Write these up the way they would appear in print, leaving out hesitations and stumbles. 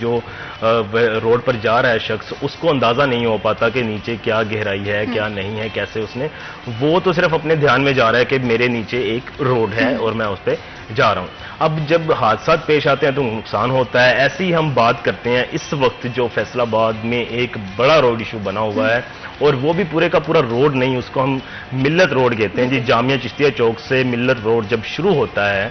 جو روڈ پر جا رہا ہے شخص اس کو اندازہ نہیں ہو پاتا کہ نیچے کیا گہرائی ہے کیا نہیں ہے, کیسے اس نے, وہ تو صرف اپنے دھیان میں جا رہا ہے کہ میرے نیچے ایک روڈ ہے اور میں اس پہ جا رہا ہوں. اب جب حادثات پیش آتے ہیں تو نقصان ہوتا ہے. ایسے ہی ہم بات کرتے ہیں اس وقت جو فیصل آباد میں ایک بڑا روڈ ایشو بنا ہوا ہے, اور وہ بھی پورے کا پورا روڈ نہیں, اس کو ہم ملت روڈ کہتے ہیں جی. جامعہ چشتیہ چوک سے ملت روڈ جب شروع ہوتا ہے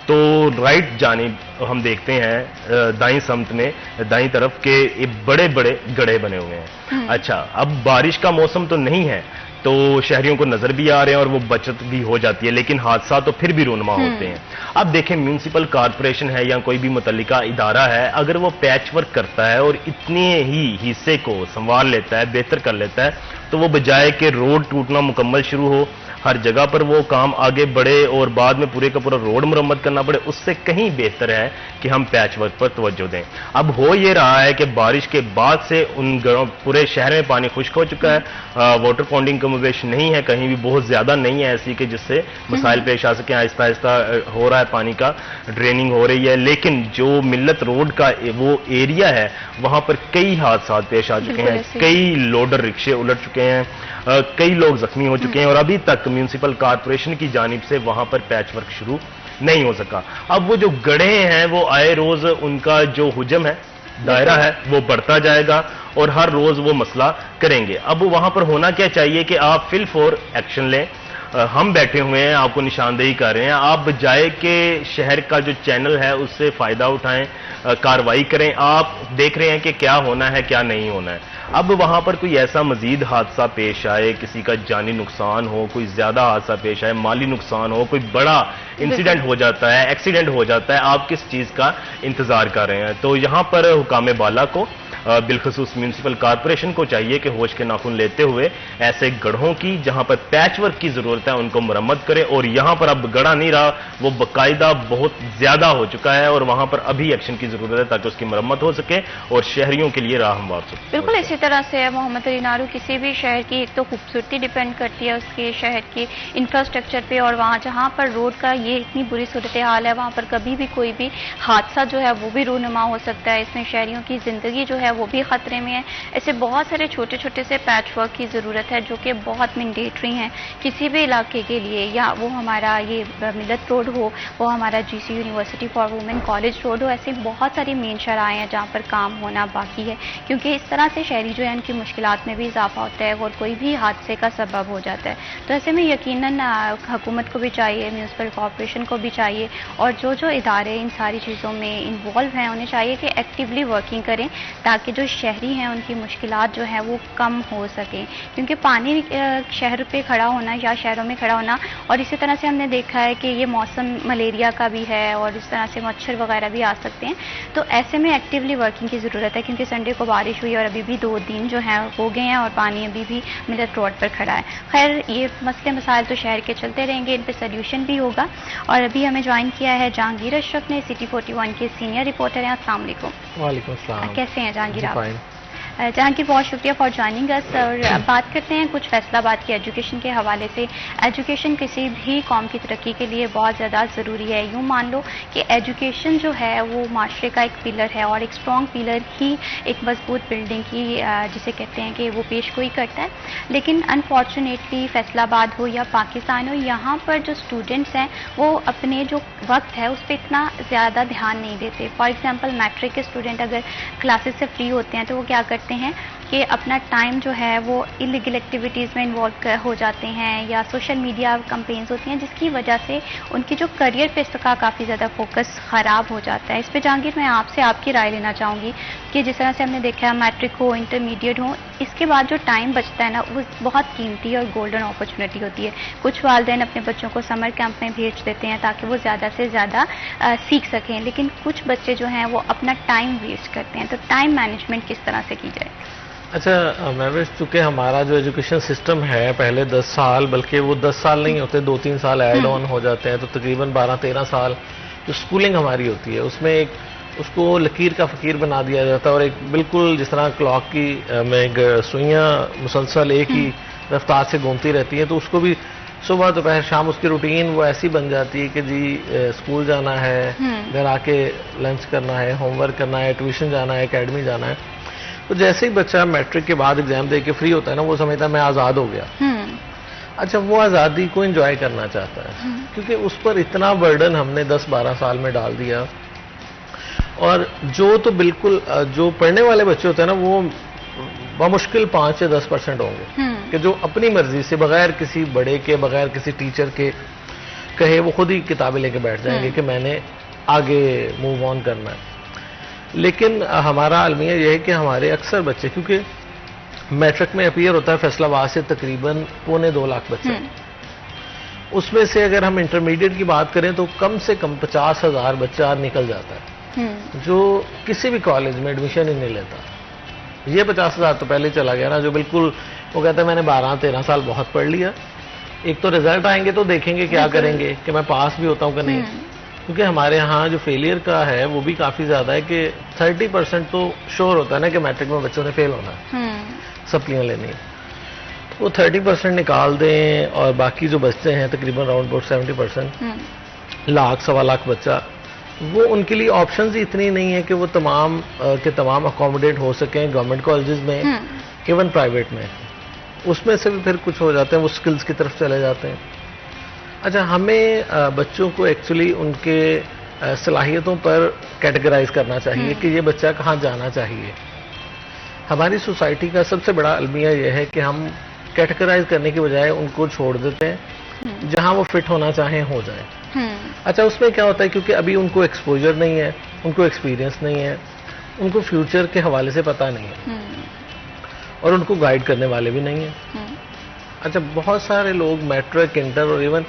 تو رائٹ جانب ہم دیکھتے ہیں دائیں سمت میں دائیں طرف کے بڑے بڑے گڑھے بنے ہوئے ہیں. اچھا, اب بارش کا موسم تو نہیں ہے تو شہریوں کو نظر بھی آ رہے ہیں اور وہ بچت بھی ہو جاتی ہے, لیکن حادثات تو پھر بھی رونما ہوتے ہیں. اب دیکھیں میونسپل کارپوریشن ہے یا کوئی بھی متعلقہ ادارہ ہے, اگر وہ پیچ ورک کرتا ہے اور اتنے ہی حصے کو سنبھال لیتا ہے, بہتر کر لیتا ہے, تو وہ بجائے کہ روڈ ٹوٹنا مکمل شروع ہو, ہر جگہ پر وہ کام آگے بڑھے اور بعد میں پورے کا پورا روڈ مرمت کرنا پڑے, اس سے کہیں بہتر ہے کہ ہم پیچ ورک پر توجہ دیں. اب ہو یہ رہا ہے کہ بارش کے بعد سے ان گھروں پورے شہر میں پانی خشک ہو چکا ہے, واٹر پونڈنگ کم و بیش نہیں ہے, کہیں بھی بہت زیادہ نہیں ہے ایسی کہ جس سے مسائل پیش آ سکیں. آہستہ آہستہ ہو رہا ہے پانی کا ڈریننگ ہو رہی ہے, لیکن جو ملت روڈ کا وہ ایریا ہے وہاں پر کئی حادثات پیش آ چکے ہیں, کئی لوڈر رکشے الٹ چکے ہیں, کئی لوگ زخمی ہو چکے ہیں, اور ابھی تک میونسپل کارپوریشن کی جانب سے وہاں پر پیچ ورک شروع نہیں ہو سکا. اب وہ جو گڑھے ہیں وہ آئے روز ان کا جو حجم ہے, دائرہ ہے, وہ بڑھتا جائے گا اور ہر روز وہ مسئلہ کریں گے. اب وہاں پر ہونا کیا چاہیے کہ آپ فل فور ایکشن لیں. ہم بیٹھے ہوئے ہیں, آپ کو نشاندہی کر رہے ہیں, آپ بجائے کہ شہر کا جو چینل ہے اس سے فائدہ اٹھائیں, کارروائی کریں. آپ دیکھ رہے ہیں کہ کیا ہونا ہے کیا نہیں ہونا ہے. اب وہاں پر کوئی ایسا مزید حادثہ پیش آئے, کسی کا جانی نقصان ہو, کوئی زیادہ حادثہ پیش آئے, مالی نقصان ہو, کوئی بڑا انسیڈنٹ ہو جاتا ہے, ایکسیڈنٹ ہو جاتا ہے, آپ کس چیز کا انتظار کر رہے ہیں؟ تو یہاں پر حکام بالا کو بالخصوص میونسپل کارپوریشن کو چاہیے کہ ہوش کے ناخن لیتے ہوئے ایسے گڑھوں کی جہاں پر پیچ ورک کی ضرورت ہے ان کو مرمت کرے, اور یہاں پر اب گڑھا نہیں رہا, وہ باقاعدہ بہت زیادہ ہو چکا ہے اور وہاں پر ابھی ایکشن کی ضرورت ہے تاکہ اس کی مرمت ہو سکے اور شہریوں کے لیے راہ ہموار ہو سکے. بالکل اسی طرح سے محمد علی نارو, کسی بھی شہر کی ایک تو خوبصورتی ڈیپینڈ کرتی ہے اس کے شہر کے انفراسٹرکچر پہ, اور وہاں جہاں پر روڈ کا یہ اتنی بری صورتحال ہے وہاں پر کبھی بھی کوئی بھی حادثہ جو ہے وہ بھی رونما ہو سکتا ہے. اس میں شہریوں کی زندگی جو ہے وہ بھی خطرے میں ہے. ایسے بہت سارے چھوٹے چھوٹے سے پیچ ورک کی ضرورت ہے جو کہ بہت مینڈیٹری ہیں کسی بھی علاقے کے لیے, یا وہ ہمارا یہ ملت روڈ ہو, وہ ہمارا G C university for women college road ہو. ایسے بہت ساری مین شاہراہیں ہیں جہاں پر کام ہونا باقی ہے, کیونکہ اس طرح سے شہری جو ہے ان کی مشکلات میں بھی اضافہ ہوتا ہے اور کوئی بھی حادثے کا سبب ہو جاتا ہے. تو ایسے میں یقیناً حکومت کو بھی چاہیے, میونسپل کارپوریشن کو بھی چاہیے, اور جو ادارے ان ساری چیزوں میں انوالو ہیں انہیں چاہیے کہ ایکٹیولی ورکنگ کریں تاکہ جو شہری ہیں ان کی مشکلات جو ہیں وہ کم ہو سکیں. کیونکہ پانی شہر پہ کھڑا ہونا یا شہروں میں کھڑا ہونا, اور اسی طرح سے ہم نے دیکھا ہے کہ یہ موسم ملیریا کا بھی ہے اور اس طرح سے مچھر وغیرہ بھی آ سکتے ہیں. تو ایسے میں ایکٹیولی ورکنگ کی ضرورت ہے, کیونکہ سنڈے کو بارش ہوئی اور ابھی بھی 2 دن جو ہیں ہو گئے ہیں اور پانی ابھی بھی ملت روڈ پر کھڑا ہے. خیر یہ مسئلے مسائل تو شہر کے چلتے رہیں گے, ان پہ سلیوشن بھی ہوگا. اور ابھی ہمیں جوائن کیا ہے جہانگیر اشرف نے, سٹی 41 کے سینئر رپورٹر ہیں. السلام علیکم. وعلیکم السلام. کیسے ہیں جہانگیر آپ؟ جہانگیر بہت شکریہ فار جوائننگ اس. اور بات کرتے ہیں کچھ فیصل آباد کی ایجوکیشن کے حوالے سے. ایجوکیشن کسی بھی قوم کی ترقی کے لیے بہت زیادہ ضروری ہے. یوں مان لو کہ ایجوکیشن جو ہے وہ معاشرے کا ایک پلر ہے, اور ایک اسٹرانگ پلر ہی ایک مضبوط بلڈنگ کی جسے کہتے ہیں کہ وہ پیش گوئی کرتا ہے. لیکن انفارچونیٹلی فیصل آباد ہو یا پاکستان ہو, یہاں پر جو اسٹوڈنٹس ہیں وہ اپنے جو وقت ہے اس پہ اتنا زیادہ دھیان نہیں دیتے. فار ایگزامپل میٹرک کے اسٹوڈنٹ اگر کلاسز سے فری ہوتے ہیں تو وہ کیا کرتے ہیں کہ اپنا ٹائم جو ہے وہ انلیگل ایکٹیویٹیز میں انوالو ہو جاتے ہیں, یا سوشل میڈیا کمپینز ہوتی ہیں جس کی وجہ سے ان کی جو کریئر پہ اس کا کافی زیادہ فوکس خراب ہو جاتا ہے. اس پہ جہانگیر میں آپ سے آپ کی رائے لینا چاہوں گی کہ جس طرح سے ہم نے دیکھا ہے میٹرک ہو, انٹرمیڈیٹ ہو, اس کے بعد جو ٹائم بچتا ہے نا وہ بہت قیمتی اور گولڈن اپرچونٹی ہوتی ہے. کچھ والدین اپنے بچوں کو سمر کیمپ میں بھیج دیتے ہیں تاکہ وہ زیادہ سے زیادہ سیکھ سکیں, لیکن کچھ بچے جو ہیں وہ اپنا ٹائم ویسٹ کرتے ہیں. تو ٹائم مینجمنٹ کس طرح سے کی جائے؟ اچھا محوش, چونکہ ہمارا جو ایجوکیشن سسٹم ہے پہلے 10 سال, بلکہ وہ 10 سال نہیں ہوتے, 2-3 سال ایڈ آن ہو جاتے ہیں, تو تقریباً 12-13 سال جو اسکولنگ ہماری ہوتی ہے اس میں ایک اس کو لکیر کا فقیر بنا دیا جاتا ہے, اور ایک بالکل جس طرح کلاک کی میں سوئیاں مسلسل ایک ہی رفتار سے گھومتی رہتی ہیں, تو اس کو بھی صبح دوپہر شام اس کی روٹین وہ ایسی بن جاتی ہے کہ جی اسکول جانا ہے، گھر آ کے لنچ کرنا ہے، ہوم ورک کرنا ہے، ٹیوشن جانا ہے، اکیڈمی جانا ہے. تو جیسے ہی بچہ میٹرک کے بعد ایگزام دے کے فری ہوتا ہے نا، وہ سمجھتا ہے میں آزاد ہو گیا. اچھا، وہ آزادی کو انجوائے کرنا چاہتا ہے کیونکہ اس پر اتنا برڈن ہم نے 10-12 سال میں ڈال دیا. اور جو تو بالکل جو پڑھنے والے بچے ہوتے ہیں نا، وہ بمشکل 5 سے 10% ہوں گے کہ جو اپنی مرضی سے بغیر کسی بڑے کے، بغیر کسی ٹیچر کے کہے وہ خود ہی کتابیں لے کے بیٹھ جائیں گے کہ میں نے آگے موو آن کرنا ہے. لیکن ہمارا المیہ یہ ہے کہ ہمارے اکثر بچے، کیونکہ میٹرک میں اپیئر ہوتا ہے فیصل آباد سے تقریباً 2.25 لاکھ بچے، اس میں سے اگر ہم انٹرمیڈیٹ کی بات کریں تو کم سے کم 50,000 بچہ نکل جاتا ہے جو کسی بھی کالج میں ایڈمیشن ہی نہیں لیتا. یہ 50,000 تو پہلے چلا گیا نا، جو بالکل وہ کہتا ہے میں نے 12-13 سال بہت پڑھ لیا. ایک تو رزلٹ آئیں گے تو دیکھیں گے کیا کریں گے کہ میں پاس بھی ہوتا ہوں کہ نہیں. کیونکہ ہمارے ہاں جو فیلئر کا ہے وہ بھی کافی زیادہ ہے کہ 30% تو شور ہوتا ہے نا کہ میٹرک میں بچوں نے فیل ہونا ہے، سپلیاں لینی ہے. وہ 30% نکال دیں اور باقی جو بچتے ہیں تقریباً راؤنڈ اباؤٹ 70%، لاکھ 1.25 لاکھ بچہ، وہ ان کے لیے آپشنز ہی اتنی نہیں ہے کہ وہ تمام کے تمام اکوموڈیٹ ہو سکیں گورنمنٹ کالجز میں، ایون پرائیویٹ میں. اس میں سے بھی پھر کچھ ہو جاتے ہیں وہ سکلز کی طرف چلے جاتے ہیں. اچھا، ہمیں بچوں کو ایکچولی ان کے صلاحیتوں پر کیٹیگرائز کرنا چاہیے کہ یہ بچہ کہاں جانا چاہیے. ہماری سوسائٹی کا سب سے بڑا المیہ یہ ہے کہ ہم کیٹیگرائز کرنے کی بجائے ان کو چھوڑ دیتے ہیں جہاں وہ فٹ ہونا چاہیں ہو جائیں. اچھا، اس میں کیا ہوتا ہے کیونکہ ابھی ان کو ایکسپوجر نہیں ہے، ان کو ایکسپیرینس نہیں ہے، ان کو فیوچر کے حوالے سے پتہ نہیں ہے اور ان کو گائیڈ کرنے والے بھی نہیں ہیں. اچھا، بہت سارے لوگ میٹرک، انٹر اور ایون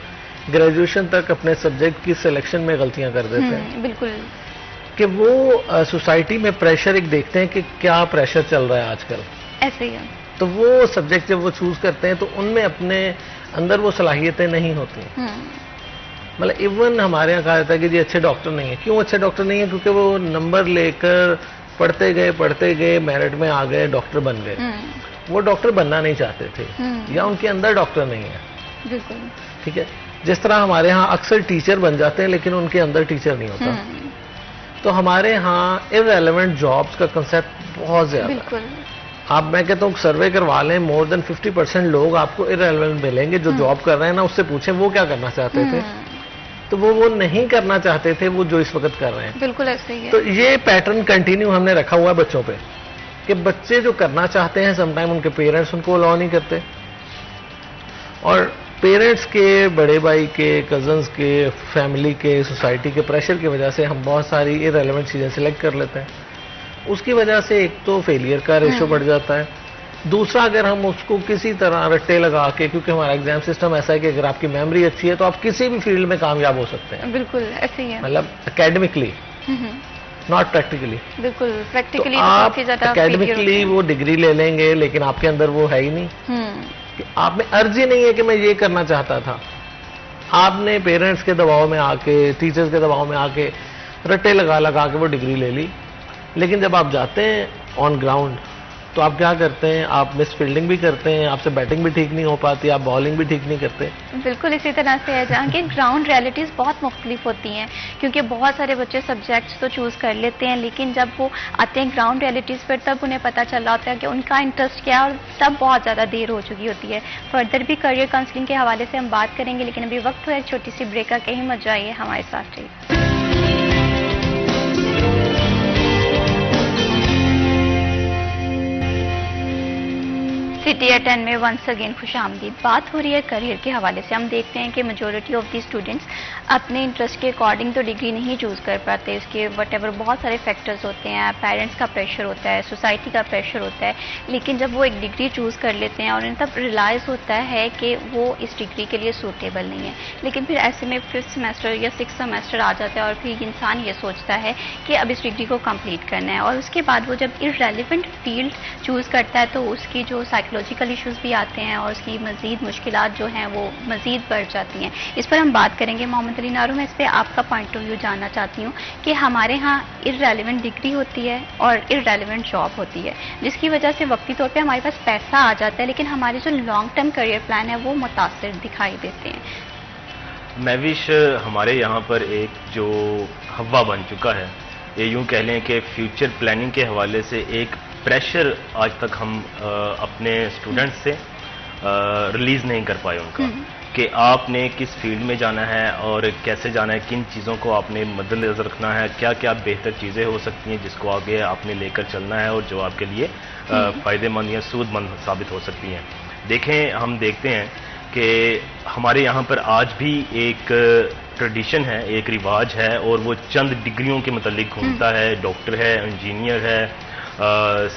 گریجویشن تک اپنے سبجیکٹ کی سلیکشن میں غلطیاں کر دیتے ہیں. بالکل، کہ وہ سوسائٹی میں پریشر ایک دیکھتے ہیں کہ کیا پریشر چل رہا ہے آج کل، ایسے ہی ہے. تو وہ سبجیکٹ جب وہ چوز کرتے ہیں تو ان میں اپنے اندر وہ صلاحیتیں نہیں ہوتی. مطلب ایون ہمارے یہاں کہا جاتا ہے کہ جی اچھے ڈاکٹر نہیں ہیں. کیوں اچھے ڈاکٹر نہیں ہیں؟ کیونکہ وہ نمبر لے کر پڑھتے گئے میرٹ میں آ گئے، ڈاکٹر بن گئے. وہ ڈاکٹر بننا نہیں چاہتے تھے یا ان کے اندر ڈاکٹر نہیں ہے. بالکل ٹھیک ہے. جس طرح ہمارے ہاں اکثر ٹیچر بن جاتے ہیں لیکن ان کے اندر ٹیچر نہیں ہوتا. تو ہمارے ہاں ارریلیونٹ جابس کا کنسیپٹ بہت زیادہ ہے. آپ میں کہتا ہوں سروے کروا لیں، مور دین 50% لوگ آپ کو ارریلیونٹ ملیں گے جو جاب کر رہے ہیں نا. اس سے پوچھیں وہ کیا کرنا چاہتے تھے، تو وہ نہیں کرنا چاہتے تھے وہ جو اس وقت کر رہے ہیں. بالکل ایسے ہی ہے. تو یہ پیٹرن کنٹینیو ہم نے رکھا ہوا ہے بچوں پہ کہ بچے جو کرنا چاہتے ہیں سم ٹائم ان کے پیرنٹس ان کو الاؤ نہیں کرتے، اور پیرنٹس کے، بڑے بھائی کے، کزنز کے، فیملی کے، سوسائٹی کے پریشر کی وجہ سے ہم بہت ساری ارریلیونٹ چیزیں سلیکٹ کر لیتے ہیں. اس کی وجہ سے ایک تو فیلئر کا ریشو بڑھ جاتا ہے. دوسرا، اگر ہم اس کو کسی طرح رٹے لگا کے، کیونکہ ہمارا ایگزام سسٹم ایسا ہے کہ اگر آپ کی میموری اچھی ہے تو آپ کسی بھی فیلڈ میں کامیاب ہو سکتے ہیں. بالکل ایسے ہی ہے. مطلب اکیڈمکلی، ناٹ پریکٹیکلی. بالکل پریکٹیکلی آپ اکیڈمکلی وہ ڈگری لے لیں گے لیکن آپ کے اندر وہ ہے ہی نہیں کہ آپ میں ارض ہی نہیں ہے کہ میں یہ کرنا چاہتا تھا. آپ نے پیرنٹس کے دباؤ میں آ کے، ٹیچرز کے دباؤ میں آ کے رٹے لگا کے وہ ڈگری لے لی. لیکن جب آپ جاتے ہیں آن گراؤنڈ تو آپ کیا کرتے ہیں؟ آپ مس فیلڈنگ بھی کرتے ہیں، آپ سے بیٹنگ بھی ٹھیک نہیں ہو پاتی، آپ بالنگ بھی ٹھیک نہیں کرتے. بالکل اسی طرح سے ہے جہاں کہ گراؤنڈ ریالٹیز بہت مختلف ہوتی ہیں، کیونکہ بہت سارے بچے سبجیکٹس تو چوز کر لیتے ہیں لیکن جب وہ آتے ہیں گراؤنڈ ریالٹیز پر تب انہیں پتہ چل رہا ہوتا ہے کہ ان کا انٹرسٹ کیا ہے، اور تب بہت زیادہ دیر ہو چکی ہوتی ہے. فردر بھی کریئر کاؤنسلنگ کے حوالے سے ہم بات کریں گے، لیکن ابھی وقت ہو ایک چھوٹی سی بریک کا. کہیں مت جائیے، ہمارے ساتھ رہیے. سٹی ایٹ 10 میں ونس اگین خوش آمدید. بات ہو رہی ہے کریئر کے حوالے سے. ہم دیکھتے ہیں کہ میجورٹی آف دی اسٹوڈنٹس اپنے انٹرسٹ کے اکارڈنگ تو ڈگری نہیں چوز کر پاتے. اس کے وٹ ایور بہت سارے فیکٹرز ہوتے ہیں، پیرنٹس کا پریشر ہوتا ہے، سوسائٹی کا پریشر ہوتا ہے. لیکن جب وہ ایک ڈگری چوز کر لیتے ہیں اور انہیں تب ریلائز ہوتا ہے کہ وہ اس ڈگری کے لیے سوٹیبل نہیں ہے، لیکن پھر ایسے میں 5th سیمسٹر یا 6th سیمسٹر آ جاتا ہے اور پھر انسان یہ سوچتا ہے کہ اب اس ڈگری کو کمپلیٹ کرنا ہے. اور اس کے بعد وہ جب ارریلیونٹ فیلڈ چوز کرتا ہے تو اس کی جو سائیکولوجیکل ایشوز بھی آتے ہیں اور اس کی مزید مشکلات جو ہیں وہ مزید بڑھ جاتی ہیں. اس پر ہم بات کریں گے. محمد علی نارو, میں اس پہ آپ کا پوائنٹ آف ویو جاننا چاہتی ہوں کہ ہمارے ہاں ارریلیونٹ ڈگری ہوتی ہے اور ارریلیونٹ جاب ہوتی ہے, جس کی وجہ سے وقتی طور پہ ہمارے پاس پیسہ آ جاتا ہے لیکن ہمارے جو لانگ ٹرم کریئر پلان ہے وہ متاثر دکھائی دیتے ہیں. مہوش, ہمارے یہاں پر ایک جو ہوا بن چکا ہے, یہ یوں کہہ لیں کہ فیوچر پلاننگ کے حوالے سے ایک پریشر آج تک ہم اپنے اسٹوڈنٹ سے ریلیز نہیں کر پائے ان کا, کہ آپ نے کس فیلڈ میں جانا ہے اور کیسے جانا ہے, کن چیزوں کو آپ نے مد نظر رکھنا ہے, کیا کیا بہتر چیزیں ہو سکتی ہیں جس کو آگے آپ نے لے کر چلنا ہے اور جو آپ کے لیے فائدے مند یا سود مند ثابت ہو سکتی ہیں. دیکھیں, ہم دیکھتے ہیں کہ ہمارے یہاں پر آج بھی ایک ٹریڈیشن ہے, ایک رواج ہے, اور وہ چند ڈگریوں کے متعلق گھومتا ہے. ڈاکٹر ہے, انجینئر ہے,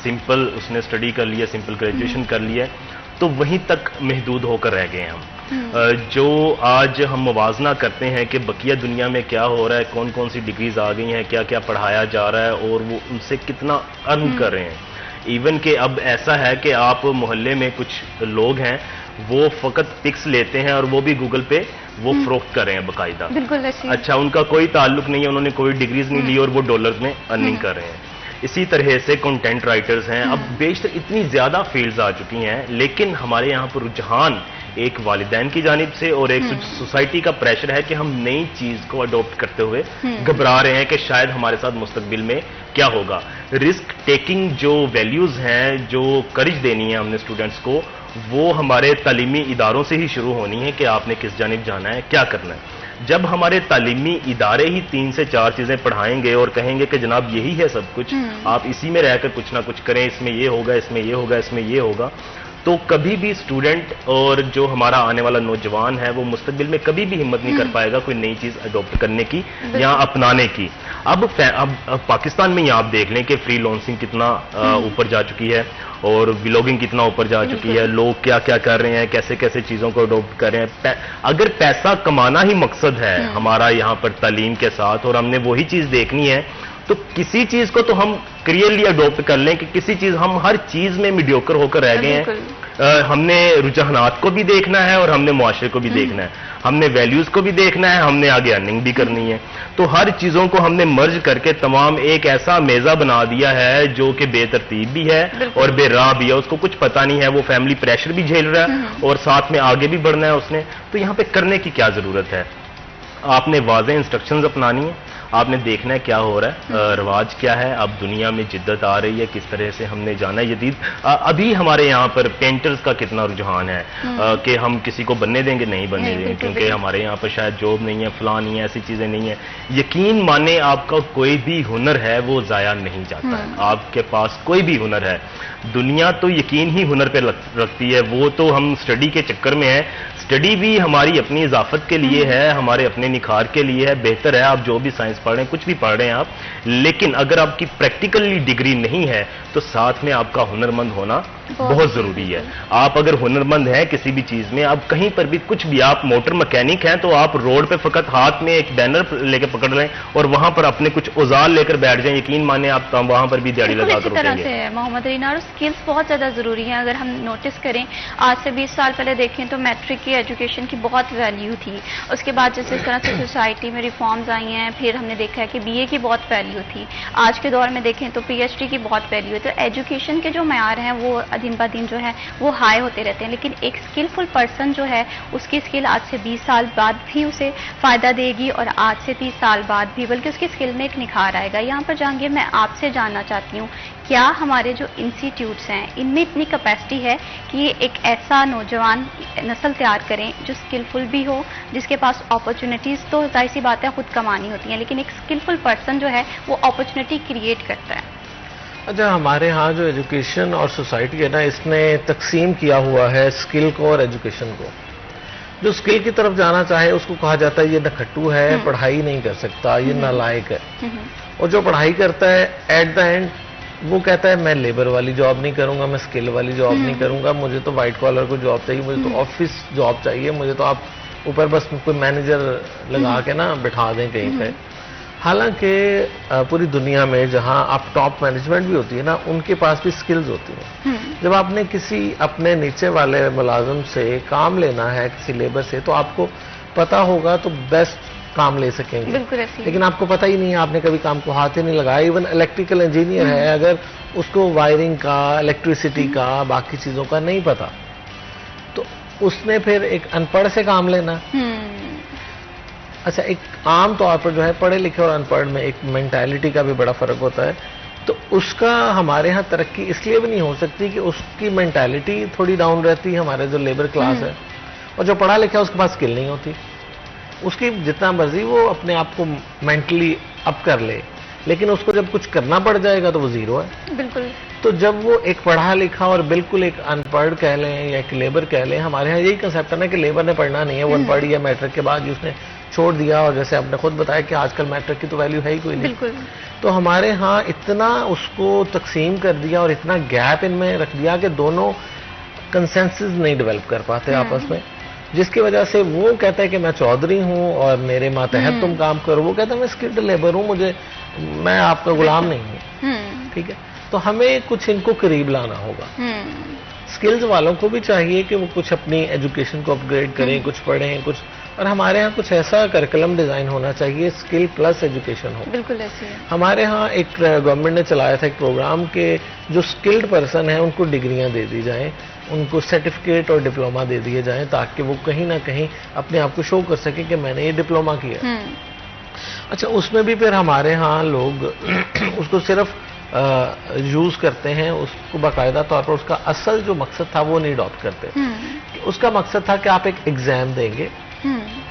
سمپل اس نے اسٹڈی کر لیا, سمپل گریجویشن کر لیا, تو وہیں تک محدود ہو کر رہ گئے ہم. جو آج ہم موازنہ کرتے ہیں کہ بقیہ دنیا میں کیا ہو رہا ہے, کون کون سی ڈگریز آ گئی ہیں, کیا کیا پڑھایا جا رہا ہے اور وہ ان سے کتنا ارن کر رہے ہیں. ایون کہ اب ایسا ہے کہ آپ محلے میں کچھ لوگ ہیں وہ فقط پکس لیتے ہیں اور وہ بھی گوگل پہ وہ فروخت کر رہے ہیں باقاعدہ. بالکل. اچھا, ان کا کوئی تعلق نہیں ہے, انہوں نے کوئی ڈگریز نہیں لی اور وہ ڈالرز میں ارننگ کر رہے ہیں. اسی طرح سے کنٹینٹ رائٹرز ہیں. اب بیشتر اتنی زیادہ فیلڈز آ چکی ہیں, لیکن ہمارے یہاں پر رجحان ایک والدین کی جانب سے اور ایک سوسائٹی کا پریشر ہے کہ ہم نئی چیز کو اڈاپٹ کرتے ہوئے گھبرا رہے ہیں کہ شاید ہمارے ساتھ مستقبل میں کیا ہوگا. رسک ٹیکنگ جو ویلیوز ہیں, جو کرج دینی ہے ہم نے اسٹوڈنٹس کو, وہ ہمارے تعلیمی اداروں سے ہی شروع ہونی ہے کہ آپ نے کس جانب جانا ہے, کیا کرنا ہے. جب ہمارے تعلیمی ادارے ہی 3 سے 4 چیزیں پڑھائیں گے اور کہیں گے کہ جناب یہی ہے سب کچھ, آپ اسی میں رہ کر کچھ نہ کچھ کریں, اس میں یہ ہوگا, اس میں یہ ہوگا, اس میں یہ ہوگا, تو کبھی بھی اسٹوڈنٹ اور جو ہمارا آنے والا نوجوان ہے وہ مستقبل میں کبھی بھی ہمت نہیں کر پائے گا کوئی نئی چیز اڈاپٹ کرنے کی یا اپنانے کی. اب پاکستان میں ہی آپ دیکھ لیں کہ فری لانسنگ کتنا اوپر جا چکی ہے اور ولاگنگ کتنا اوپر جا چکی ہے. لوگ کیا کیا کر رہے ہیں, کیسے کیسے چیزوں کو اڈاپٹ کر رہے ہیں. اگر پیسہ کمانا ہی مقصد ہے ہمارا یہاں پر تعلیم کے ساتھ, اور ہم نے وہی چیز دیکھنی ہے, تو کسی چیز کو تو ہم کلیئرلی اڈاپٹ کر لیں کہ کسی چیز, ہم ہر چیز میں میڈیوکر ہو کر رہ گئے ہیں. ہم نے رجحانات کو بھی دیکھنا ہے اور ہم نے معاشرے کو بھی دیکھنا ہے, ہم نے ویلیوز کو بھی دیکھنا ہے, ہم نے آگے ارننگ بھی کرنی ہے. تو ہر چیزوں کو ہم نے مرج کر کے تمام ایک ایسا میزہ بنا دیا ہے جو کہ بے ترتیب بھی ہے اور بے راہ بھی ہے. اس کو کچھ پتہ نہیں ہے, وہ فیملی پریشر بھی جھیل رہا ہے اور ساتھ میں آگے بھی بڑھنا ہے اس نے. تو یہاں پہ کرنے کی کیا ضرورت ہے؟ آپ نے واضح انسٹرکشنز اپنانی ہیں, آپ نے دیکھنا ہے کیا ہو رہا ہے, رواج کیا ہے, اب دنیا میں جدت آ رہی ہے, کس طرح سے ہم نے جانا ہے جدید. ابھی ہمارے یہاں پر پینٹرز کا کتنا رجحان ہے کہ ہم کسی کو بننے دیں گے, نہیں بننے دیں گے, کیونکہ ہمارے یہاں پر شاید جاب نہیں ہے, فلاں نہیں ہے, ایسی چیزیں نہیں ہیں. یقین مانے آپ کا کوئی بھی ہنر ہے وہ ضائع نہیں جاتا ہے. آپ کے پاس کوئی بھی ہنر ہے, دنیا تو یقین ہی ہنر پہ رکھتی ہے. وہ تو ہم اسٹڈی کے چکر میں ہیں, اسٹڈی بھی ہماری اپنی اضافت کے لیے ہے, ہمارے اپنے نکھار کے لیے ہے. بہتر ہے آپ جو بھی سائنس پڑھ رہے ہیں, کچھ بھی پڑھ رہے ہیں آپ, لیکن اگر آپ کی پریکٹیکلی ڈگری نہیں ہے تو ساتھ میں آپ کا ہنرمند ہونا بہت ضروری ہے. آپ اگر ہنرمند ہیں کسی بھی چیز میں, آپ کہیں پر بھی کچھ بھی, آپ موٹر مکینک ہیں تو آپ روڈ پہ فقط ہاتھ میں ایک بینر لے کے پکڑ لیں اور وہاں پر اپنے کچھ اوزار لے کر بیٹھ جائیں, یقین مانے آپ وہاں پر بھی دیہڑی لگا کر اٹھیں گے. محمد علی نارو, اسکلس بہت زیادہ ضروری ہیں. اگر ہم نوٹس کریں, آج سے 20 سال پہلے دیکھیں تو میٹرک کی ایجوکیشن کی بہت ویلیو تھی. اس کے بعد جس طرح سے سوسائٹی میں ریفارمز آئی ہیں, پھر ہم نے دیکھا ہے کہ بی اے کی بہت ویلیو تھی. آج کے دور میں دیکھیں تو پی ایچ ڈی کی بہت ویلیو ہے. تو ایجوکیشن کے جو معیار ہیں وہ دن بہ دن جو ہے وہ ہائی ہوتے رہتے ہیں, لیکن ایک اسکلفل پرسن جو ہے اس کی اسکل آج سے 20 سال بعد بھی اسے فائدہ دے گی اور آج سے 30 سال بعد بھی, بلکہ اس کی اسکل میں ایک نکھار آئے گا. یہاں پر جہانگیر, میں آپ سے جاننا چاہتی ہوں, کیا ہمارے جو انسٹیٹیوٹس ہیں ان میں اتنی کیپیسٹی ہے کہ یہ ایک ایسا نوجوان نسل تیار کریں جو اسکلفل بھی ہو, جس کے پاس اپرچونیٹیز تو ظاہر سی بات ہے خود کمانی ہوتی ہیں, لیکن ایک اسکلفل پرسن جو ہے وہ اپرچونیٹی کریٹ کرتا ہے. اچھا, ہمارے ہاں جو ایجوکیشن اور سوسائٹی ہے نا, اس نے تقسیم کیا ہوا ہے اسکل کو اور ایجوکیشن کو. جو اسکل کی طرف جانا چاہے اس کو کہا جاتا ہے یہ نکھٹو ہے, پڑھائی نہیں کر سکتا, یہ نالائق ہے. اور جو پڑھائی کرتا ہے ایٹ دا اینڈ وہ کہتا ہے میں لیبر والی جاب نہیں کروں گا, میں اسکل والی جاب نہیں کروں گا, مجھے تو وائٹ کالر کو جاب چاہیے, مجھے تو آفس جاب چاہیے, مجھے تو آپ اوپر بس کوئی مینیجر لگا کے نا بٹھا دیں کہیں پہ. حالانکہ پوری دنیا میں جہاں آپ ٹاپ مینجمنٹ بھی ہوتی ہے نا، ان کے پاس بھی سکلز ہوتی ہیں. جب آپ نے کسی اپنے نیچے والے ملازم سے کام لینا ہے، کسی لیبر سے، تو آپ کو پتا ہوگا تو بیسٹ کام لے سکیں گے. بالکل ایسے ہی. لیکن آپ کو پتہ ہی نہیں ہے، آپ نے کبھی کام کو ہاتھ ہی نہیں لگایا. ایون الیکٹریکل انجینئر ہے، اگر اس کو وائرنگ کا، الیکٹریسٹی کا، باقی چیزوں کا نہیں پتا، تو اس نے پھر ایک ان پڑھ سے کام لینا. اچھا، ایک عام طور پر جو ہے پڑھے لکھے اور ان پڑھ میں ایک مینٹالٹی کا بھی بڑا فرق ہوتا ہے. تو اس کا ہمارے ہاں ترقی اس لیے بھی نہیں ہو سکتی کہ اس کی مینٹالٹی تھوڑی ڈاؤن رہتی ہے، ہمارے جو لیبر کلاس ہے. اور جو پڑھا لکھا ہے اس کے پاس اسکل نہیں ہوتی. اس کی جتنا مرضی وہ اپنے آپ کو مینٹلی اپ کر لے، لیکن اس کو جب کچھ کرنا پڑ جائے گا تو وہ زیرو ہے. بالکل. تو جب وہ ایک پڑھا لکھا اور بالکل ایک ان پڑھ کہہ لیں یا ایک لیبر کہہ لیں، ہمارے ہاں یہی کنسیپٹ ہے نا کہ لیبر نے پڑھنا نہیں ہے، وہ ان پڑھ یا میٹرک کے بعد ہی اس نے چھوڑ دیا. اور جیسے آپ نے خود بتایا کہ آج کل میٹرک کی تو ویلیو ہے ہی کوئی نہیں. بالکل. تو ہمارے ہاں اتنا اس کو تقسیم کر دیا اور اتنا گیپ ان میں رکھ دیا کہ دونوں کنسنسس نہیں ڈیولپ کر پاتے آپس میں، جس کی وجہ سے وہ کہتا ہے کہ میں چودھری ہوں اور میرے ماتحت تم کام کرو، وہ کہتا ہے میں اسکلڈ لیبر ہوں، میں آپ کا غلام نہیں ہوں. ٹھیک ہے. تو ہمیں کچھ ان کو قریب لانا ہوگا. اسکلز والوں کو بھی چاہیے کہ وہ کچھ اپنی ایجوکیشن کو اپ گریڈ کریں، کچھ پڑھیں، کچھ. اور ہمارے ہاں کچھ ایسا کریکولم ڈیزائن ہونا چاہیے اسکل پلس ایجوکیشن ہو. بالکل ایسے ہے. ہمارے ہاں ایک گورنمنٹ نے چلایا تھا ایک پروگرام کہ جو اسکلڈ پرسن ہیں ان کو ڈگریاں دے دی جائیں، ان کو سرٹیفکیٹ اور ڈپلوما دے دیے جائیں، تاکہ وہ کہیں نہ کہیں اپنے آپ کو شو کر سکیں کہ میں نے یہ ڈپلوما کیا. اچھا، اس میں بھی پھر ہمارے ہاں لوگ اس کو صرف یوز کرتے ہیں، اس کو باقاعدہ طور پر اس کا اصل جو مقصد تھا وہ نہیں اڈاپٹ کرتے. اس کا مقصد تھا کہ آپ ایک ایگزام دیں گے،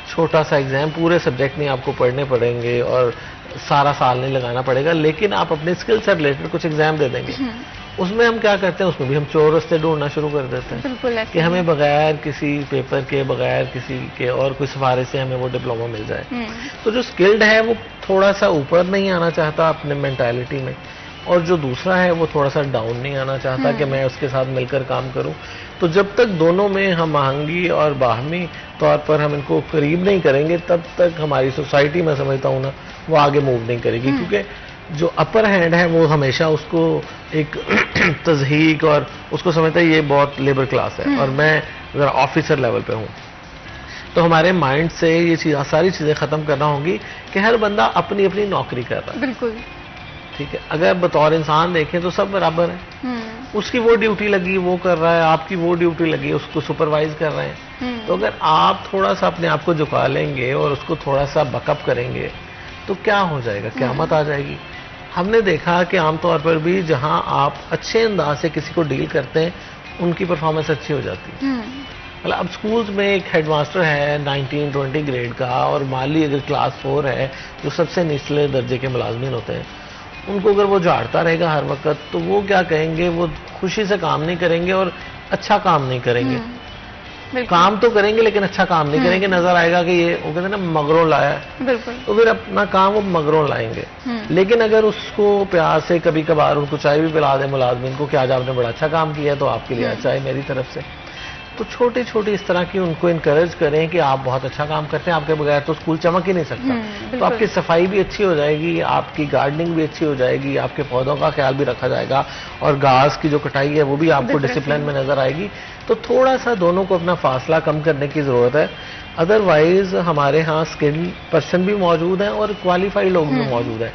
چھوٹا سا ایگزام، پورے سبجیکٹ نہیں آپ کو پڑھنے پڑیں گے اور سارا سال نہیں لگانا پڑے گا، لیکن آپ اپنے اسکل سے ریلیٹڈ کچھ ایگزام دے دیں گے. اس میں ہم کیا کرتے ہیں، اس میں بھی ہم چور رستے ڈھونڈنا شروع کر دیتے ہیں کہ ہمیں بغیر کسی پیپر کے، بغیر کسی کے اور کوئی سفارش سے ہمیں وہ ڈپلوما مل جائے. تو جو اسکلڈ ہے وہ تھوڑا سا اوپر نہیں آنا چاہتا اپنے مینٹالٹی میں، اور جو دوسرا ہے وہ تھوڑا سا ڈاؤن نہیں آنا چاہتا کہ میں اس کے ساتھ مل کر کام کروں. تو جب تک دونوں میں ہم آہنگی اور باہمی طور پر ہم ان کو قریب نہیں کریں گے، تب تک ہماری سوسائٹی میں سمجھتا ہوں نا وہ آگے موو نہیں کرے گی. کیونکہ جو اپر ہینڈ ہے وہ ہمیشہ اس کو ایک تضحیق اور اس کو سمجھتا ہے یہ بہت لیبر کلاس ہے اور میں ذرا آفیسر لیول پہ ہوں. تو ہمارے مائنڈ سے یہ ساری چیزیں ختم کرنا ہوں گی کہ ہر بندہ اپنی اپنی نوکری کر رہا ہے. بالکل. ٹھیک ہے. اگر بطور انسان دیکھیں تو سب برابر ہیں. اس کی وہ ڈیوٹی لگی وہ کر رہا ہے، آپ کی وہ ڈیوٹی لگی اس کو سپروائز کر رہے ہیں. تو اگر آپ تھوڑا سا اپنے آپ کو جھکا لیں گے اور اس کو تھوڑا سا بیک اپ کریں گے تو کیا ہو جائے گا، قیامت آ جائے گی. ہم نے دیکھا کہ عام طور پر بھی جہاں آپ اچھے انداز سے کسی کو ڈیل کرتے ہیں ان کی پرفارمنس اچھی ہو جاتی ہے. مطلب اب سکولز میں ایک ہیڈ ماسٹر ہے 19-20 گریڈ کا، اور مالی اگر کلاس 4 ہے جو سب سے نچلے درجے کے ملازمین ہوتے ہیں، ان کو اگر وہ جھاڑتا رہے گا ہر وقت تو وہ کیا کہیں گے، وہ خوشی سے کام نہیں کریں گے اور اچھا کام نہیں کریں گے. کام تو کریں گے لیکن اچھا کام نہیں کریں گے. نظر آئے گا کہ یہ وہ کہتے ہیں نا مگروں لایا ہے. بالکل. تو پھر اپنا کام وہ مگروں لائیں گے. لیکن اگر اس کو پیار سے کبھی کبھار ان کو چائے بھی پلا دیں ملازمین کو کہ آج آپ نے بڑا اچھا کام کیا ہے تو آپ کے لیے چائے میری طرف سے، تو چھوٹی چھوٹی اس طرح کی ان کو انکریج کریں کہ آپ بہت اچھا کام کرتے ہیں، آپ کے بغیر تو اسکول چمک ہی نہیں سکتا. تو آپ کی صفائی بھی اچھی ہو جائے گی، آپ کی گارڈننگ بھی اچھی ہو جائے گی، آپ کے پودوں کا خیال بھی رکھا جائے گا، اور گھاس کی جو کٹائی ہے وہ بھی آپ کو ڈسپلن میں نظر آئے گی. تو تھوڑا سا دونوں کو اپنا فاصلہ کم کرنے کی ضرورت ہے. ادروائز ہمارے ہاں اسکل پرسن بھی موجود ہیں اور کوالیفائڈ لوگ بھی موجود ہیں.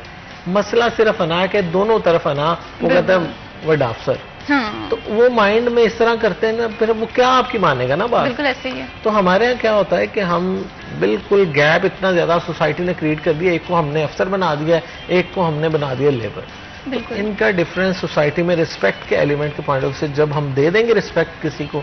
مسئلہ صرف انا ہے کہ دونوں طرف انا، وہ کہتا ہے وڈ افسر. تو وہ مائنڈ میں اس طرح کرتے ہیں نا، پھر وہ کیا آپ کی مانے گا نا بات. بالکل ایسے ہی ہے. تو ہمارے یہاں کیا ہوتا ہے کہ ہم بالکل گیپ اتنا زیادہ سوسائٹی نے کریٹ کر دیا، ایک کو ہم نے افسر بنا دیا ہے، ایک کو ہم نے بنا دیا لیبر. ان کا ڈفرینس سوسائٹی میں رسپیکٹ کے ایلیمنٹ کے پوائنٹ آف سے جب ہم دے دیں گے رسپیکٹ کسی کو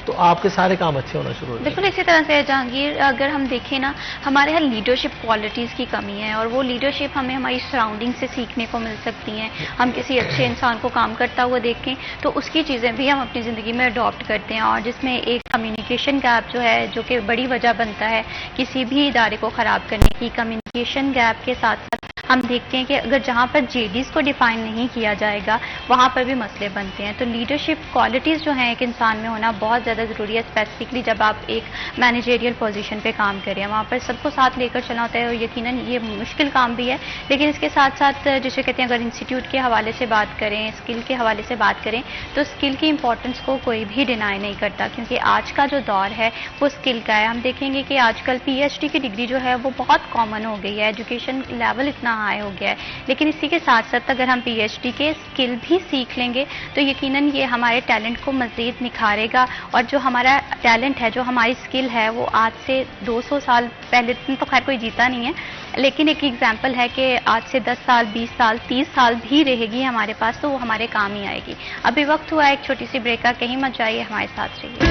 تو آپ کے سارے کام اچھے ہونا شروع ہو جائیں گے. بالکل اسی طرح سے جہانگیر، اگر ہم دیکھیں نا ہمارے یہاں لیڈرشپ کوالٹیز کی کمی ہے، اور وہ لیڈرشپ ہمیں ہماری سراؤنڈنگ سے سیکھنے کو مل سکتی ہیں. ہم کسی اچھے انسان کو کام کرتا ہوا دیکھیں تو اس کی چیزیں بھی ہم اپنی زندگی میں اڈاپٹ کرتے ہیں، اور جس میں ایک کمیونیکیشن گیپ جو ہے جو کہ بڑی وجہ بنتا ہے کسی بھی ادارے کو خراب کرنے کی. کمیونیکیشن گیپ کے ساتھ ساتھ ہم دیکھتے ہیں کہ اگر جہاں پر JDs کو ڈیفائن نہیں کیا جائے گا وہاں پر بھی مسئلے بنتے ہیں. تو لیڈرشپ کوالٹیز جو ہیں ایک انسان میں ہونا بہت زیادہ ضروری ہے, اسپیسیفکلی جب آپ ایک مینیجریل پوزیشن پہ کام کریں, وہاں پر سب کو ساتھ لے کر چلنا ہوتا ہے, اور یقیناً یہ مشکل کام بھی ہے. لیکن اس کے ساتھ ساتھ جسے کہتے ہیں اگر انسٹیٹیوٹ کے حوالے سے بات کریں, اسکل کے حوالے سے بات کریں, تو اسکل کی امپورٹنس کو کوئی بھی ڈینائی نہیں کرتا, کیونکہ آج کا جو دور ہے وہ اسکل کا ہے. ہم دیکھیں گے کہ آج کل PhD کی ڈگری جو ہے وہ بہت کامن ہو گئی ہے, ایجوکیشن لیول اتنا ہائی ہو گیا ہے. لیکن اسی کے ساتھ ساتھ اگر ہم PhD کے اسکل بھی سیکھ لیں گے تو یقیناً یہ ہمارے ٹیلنٹ کو مزید نکھارے گا, اور جو ہمارا ٹیلنٹ ہے, جو ہماری اسکل ہے, وہ آج سے 200 سال پہلے تو خیر کوئی جیتا نہیں ہے, لیکن ایک ایگزامپل ہے کہ آج سے 10 سال 20 سال 30 سال بھی رہے گی ہمارے پاس, تو وہ ہمارے کام ہی آئے گی. ابھی وقت ہوا ایک چھوٹی سی بریک کا, کہیں مت جائیے, ہمارے ساتھ رہیے.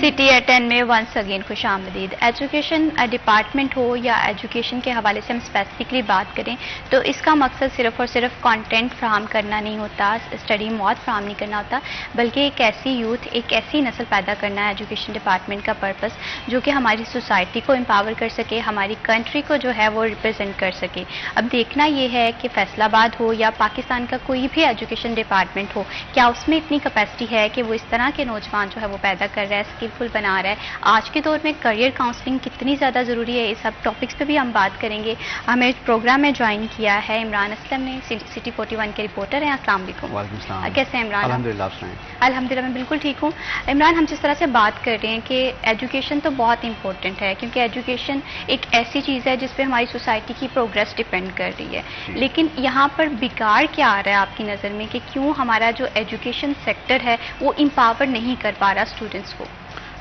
سٹی ایٹ 10 میں ونس اگین خوش آمدید. ایجوکیشن ڈپارٹمنٹ ہو یا ایجوکیشن کے حوالے سے ہم اسپیسیفکلی بات کریں تو اس کا مقصد صرف اور صرف کانٹینٹ فراہم کرنا نہیں ہوتا, اسٹڈی مواد فراہم نہیں کرنا ہوتا, بلکہ ایک ایسی یوتھ, ایک ایسی نسل پیدا کرنا ہے ایجوکیشن ڈپارٹمنٹ کا پرپس, جو کہ ہماری سوسائٹی کو امپاور کر سکے, ہماری کنٹری کو جو ہے وہ ریپرزینٹ کر سکے. اب دیکھنا یہ ہے کہ فیصل آباد ہو یا پاکستان کا کوئی بھی ایجوکیشن ڈپارٹمنٹ ہو, کیا اس میں اتنی کیپیسٹی ہے کہ وہ اس طرح کے نوجوان جو ہے وہ پیدا کر رہا ہے, فل بنا رہا ہے. آج کے دور میں کریئر کاؤنسلنگ کتنی زیادہ ضروری ہے, اس سب ٹاپکس پہ بھی ہم بات کریں گے. ہمیں پروگرام میں جوائن کیا ہے عمران اسلم نے, سٹی 41 کے رپورٹر ہیں. السلام علیکم. وعلیکم السلام. کیسے ہیں عمران؟ الحمدللہ. آپ سنائیں. الحمدللہ میں بالکل ٹھیک ہوں. عمران, ہم جس طرح سے بات کر رہے ہیں کہ ایجوکیشن تو بہت امپورٹنٹ ہے, کیونکہ ایجوکیشن ایک ایسی چیز ہے جس پہ ہماری سوسائٹی کی پروگرس ڈپینڈ کر رہی ہے. لیکن یہاں پر بگاڑ کیا آ رہا ہے آپ کی نظر میں, کہ کیوں ہمارا جو ایجوکیشن سیکٹر ہے وہ امپاور نہیں کر پا رہا اسٹوڈنٹس کو؟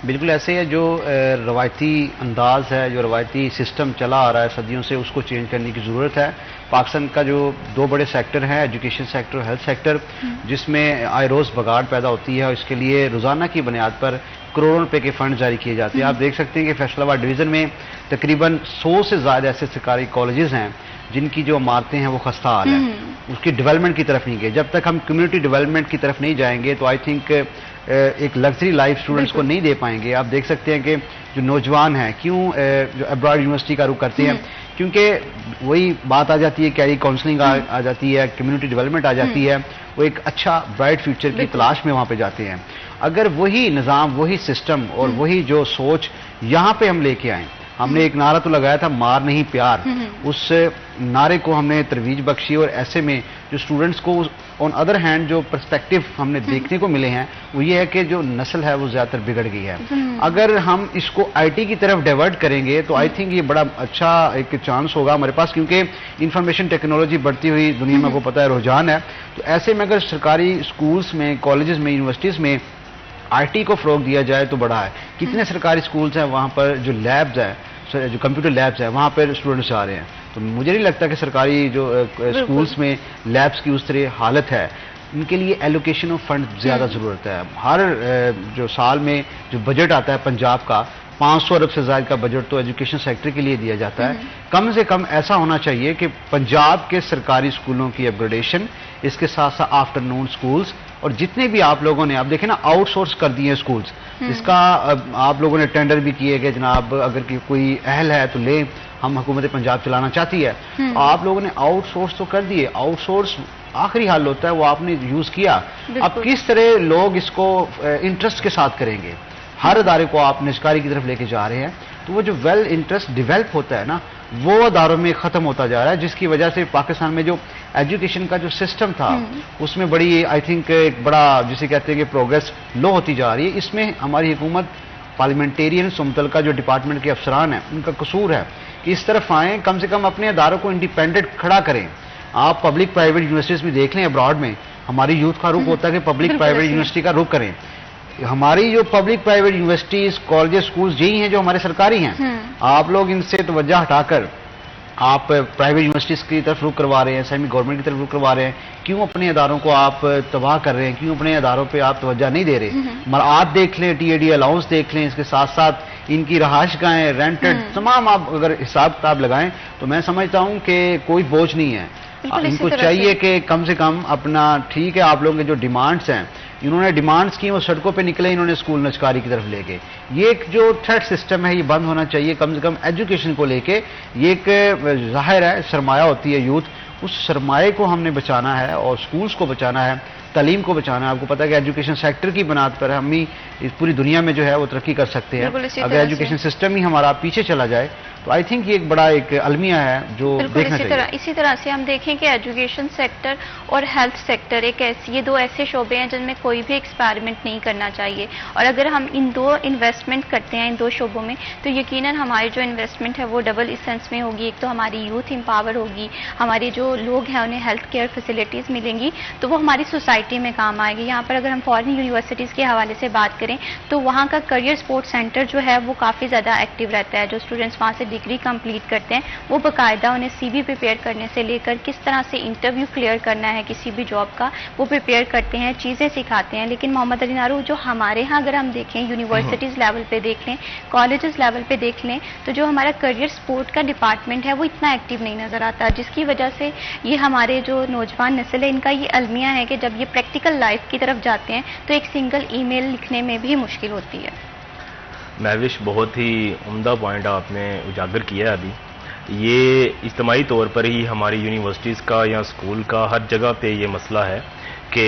بالکل ایسے ہے, جو روایتی انداز ہے, جو روایتی سسٹم چلا آ رہا ہے صدیوں سے, اس کو چینج کرنے کی ضرورت ہے. پاکستان کا جو 2 بڑے سیکٹر ہیں, ایجوکیشن سیکٹر اور ہیلتھ سیکٹر, جس میں آئے روز بگاڑ پیدا ہوتی ہے, اور اس کے لیے روزانہ کی بنیاد پر کروڑوں روپے کے فنڈ جاری کیے جاتے ہیں. آپ دیکھ سکتے ہیں کہ فیصل آباد ڈویژن میں تقریباً 100 سے زیادہ ایسے سرکاری کالجز ہیں جن کی جو عمارتیں ہیں وہ خستہ حال ہیں, اس کی ڈیولپمنٹ کی طرف نہیں گئے. جب تک ہم کمیونٹی ڈیولپمنٹ کی طرف نہیں جائیں گے تو آئی تھنک ایک لگژری لائف اسٹوڈنٹس کو نہیں دے پائیں گے. آپ دیکھ سکتے ہیں کہ جو نوجوان ہیں کیوں جو ابراڈ یونیورسٹی کا رخ کرتے ہیں, کیونکہ وہی بات آ جاتی ہے, کیریئر کاؤنسلنگ آ جاتی ہے, کمیونٹی ڈیولپمنٹ آ جاتی ہے, وہ ایک اچھا برائٹ فیوچر کی تلاش میں وہاں پہ جاتے ہیں. اگر وہی نظام, وہی سسٹم اور وہی جو سوچ یہاں پہ ہم لے کے آئیں, ہم نے ایک نعرہ تو لگایا تھا مار نہیں پیار, اس نعرے کو ہم نے ترویج بخشی, اور ایسے میں جو اسٹوڈنٹس کو آن ادر ہینڈ جو پرسپیکٹو ہم نے دیکھنے کو ملے ہیں وہ یہ ہے کہ جو نسل ہے وہ زیادہ تر بگڑ گئی ہے. اگر ہم اس کو IT کی طرف ڈائیورٹ کریں گے تو آئی تھنک یہ بڑا اچھا ایک چانس ہوگا ہمارے پاس, کیونکہ انفارمیشن ٹیکنالوجی بڑھتی ہوئی دنیا میں کو پتہ ہے رجحان ہے. تو ایسے میں اگر سرکاری اسکولس میں, کالجز میں, یونیورسٹیز میں IT کو فروغ دیا جائے تو بڑا ہے. کتنے سرکاری اسکولس ہیں وہاں پر جو لیبز ہیں, جو کمپیوٹر لیبز ہیں, وہاں پر اسٹوڈنٹس آ رہے ہیں. تو مجھے نہیں لگتا کہ سرکاری جو اسکولس میں لیبز کی اس طرح حالت ہے, ان کے لیے ایلوکیشن آف فنڈ زیادہ ضرورت ہے. ہر جو سال میں جو بجٹ آتا ہے پنجاب کا, 500 ارب سے زائد کا بجٹ تو ایجوکیشن سیکٹر کے لیے دیا جاتا ہے. کم سے کم ایسا ہونا چاہیے کہ پنجاب کے سرکاری اسکولوں کی اپ گریڈیشن, اس کے ساتھ ساتھ آفٹر نون اسکولس, اور جتنے بھی آپ لوگوں نے, آپ دیکھیں نا آؤٹ سورس کر دیے اسکولس, اس کا آپ لوگوں نے ٹینڈر بھی کیے کہ جناب اگر کوئی اہل ہے تو لیں, ہم حکومت پنجاب چلانا چاہتی ہے. آپ لوگوں نے آؤٹ سورس تو کر دیے, آؤٹ سورس آخری حل ہوتا ہے وہ آپ نے یوز کیا. اب کس طرح لوگ اس کو انٹرسٹ کے ساتھ کریں گے؟ ہر ادارے کو آپ نجکاری کی طرف لے کے جا رہے ہیں, تو وہ جو ویل انٹرسٹ ڈیولپ ہوتا ہے نا, وہ اداروں میں ختم ہوتا جا رہا ہے, جس کی وجہ سے پاکستان میں جو ایجوکیشن کا جو سسٹم تھا اس میں بڑی آئی تھنک ایک بڑا جسے کہتے ہیں کہ پروگریس لو ہوتی جا رہی ہے. اس میں ہماری حکومت, پارلیمنٹیرین سے متعلقہ جو ڈپارٹمنٹ کے افسران ہیں, ان کا قصور ہے کہ اس طرف آئیں, کم سے کم اپنے اداروں کو انڈیپینڈنٹ کھڑا کریں. آپ پبلک پرائیویٹ یونیورسٹیز میں دیکھ لیں, ابراڈ میں ہماری یوتھ کا رخ ہوتا ہے کہ پبلک پرائیویٹ یونیورسٹی کا رخ کریں. ہماری جو public private universities, colleges, schools یہی ہیں جو ہمارے سرکاری ہیں. آپ لوگ ان سے توجہ ہٹا کر آپ پرائیویٹ یونیورسٹیز کی طرف رخ کروا رہے ہیں, سیمی گورنمنٹ کی طرف رخ کروا رہے ہیں. کیوں اپنے اداروں کو آپ تباہ کر رہے ہیں؟ کیوں اپنے اداروں پہ آپ توجہ نہیں دے رہے؟ مراعات دیکھ لیں, TAD الاؤنس دیکھ لیں, اس کے ساتھ ساتھ ان کی رہائش گاہیں, رینٹڈ, تمام آپ اگر حساب کتاب لگائیں تو میں سمجھتا ہوں کہ کوئی بوجھ نہیں ہے. ان کو چاہیے کہ کم سے کم اپنا, ٹھیک ہے آپ لوگوں کے جو ڈیمانڈس ہیں انہوں نے ڈیمانڈس کی, وہ سڑکوں پہ نکلے, انہوں نے اسکول نجکاری کی طرف لے گئے. یہ ایک جو تھریٹ سسٹم ہے یہ بند ہونا چاہیے کم سے کم ایجوکیشن کو لے کے. یہ ایک ظاہر ہے سرمایہ ہوتی ہے یوتھ, اس سرمایہ کو ہم نے بچانا ہے اور اسکولس کو بچانا ہے, تعلیم کو بچانا ہے. آپ کو پتا ہے کہ ایجوکیشن سیکٹر کی بنیاد پر ہم ہی اس پوری دنیا میں جو ہے وہ ترقی کر سکتے ہیں. اگر ایجوکیشن سسٹم ہی ہمارا پیچھے چلا جائے تو آئی تھنک یہ ایک بڑا ایک المیہ ہے جو دیکھنا چاہیے. اسی طرح سے ہم دیکھیں کہ ایجوکیشن سیکٹر اور ہیلتھ سیکٹر یہ دو ایسے شعبے ہیں جن میں کوئی بھی ایکسپیریمنٹ نہیں کرنا چاہیے. اور اگر ہم ان دو انویسٹمنٹ کرتے ہیں ان دو شعبوں میں تو یقیناً ہماری جو انویسٹمنٹ ہے وہ ڈبل اسینس میں ہوگی. ایک تو ہماری یوتھ امپاور ہوگی, ہمارے جو لوگ ہیں انہیں ہیلتھ کیئر فیسلٹیز ملیں گی تو وہ ہماری سوسائٹی میں کام آئے گی. یہاں پر اگر ہم فارن یونیورسٹیز کے حوالے سے بات کریں تو وہاں کا کریئر سپورٹ سینٹر جو ہے وہ کافی زیادہ ایکٹیو رہتا ہے. جو اسٹوڈنٹس وہاں سے ڈگری کمپلیٹ کرتے ہیں وہ باقاعدہ انہیں سی وی پریپیئر کرنے سے لے کر کس طرح سے انٹرویو کلیئر کرنا ہے کسی بھی جاب کا وہ پریپیئر کرتے ہیں, چیزیں سکھاتے ہیں. لیکن محمد علی نارو جو ہمارے ہاں اگر ہم دیکھیں یونیورسٹیز لیول پہ دیکھ لیں, کالجز لیول پہ دیکھ لیں تو جو ہمارا کریئر سپورٹ کا ڈپارٹمنٹ ہے وہ اتنا ایکٹیو نہیں نظر آتا, جس کی وجہ سے یہ ہمارے جو نوجوان نسل ہے ان کا یہ المیہ ہے کہ جب یہ پریکٹیکل لائف کی طرف جاتے ہیں تو ایک سنگل ای میل لکھنے میں بھی مشکل ہوتی ہے. مہوش, بہت ہی عمدہ پوائنٹ آپ نے اجاگر کیا ہے ابھی. یہ اجتماعی طور پر ہی ہماری یونیورسٹیز کا یا اسکول کا ہر جگہ پہ یہ مسئلہ ہے کہ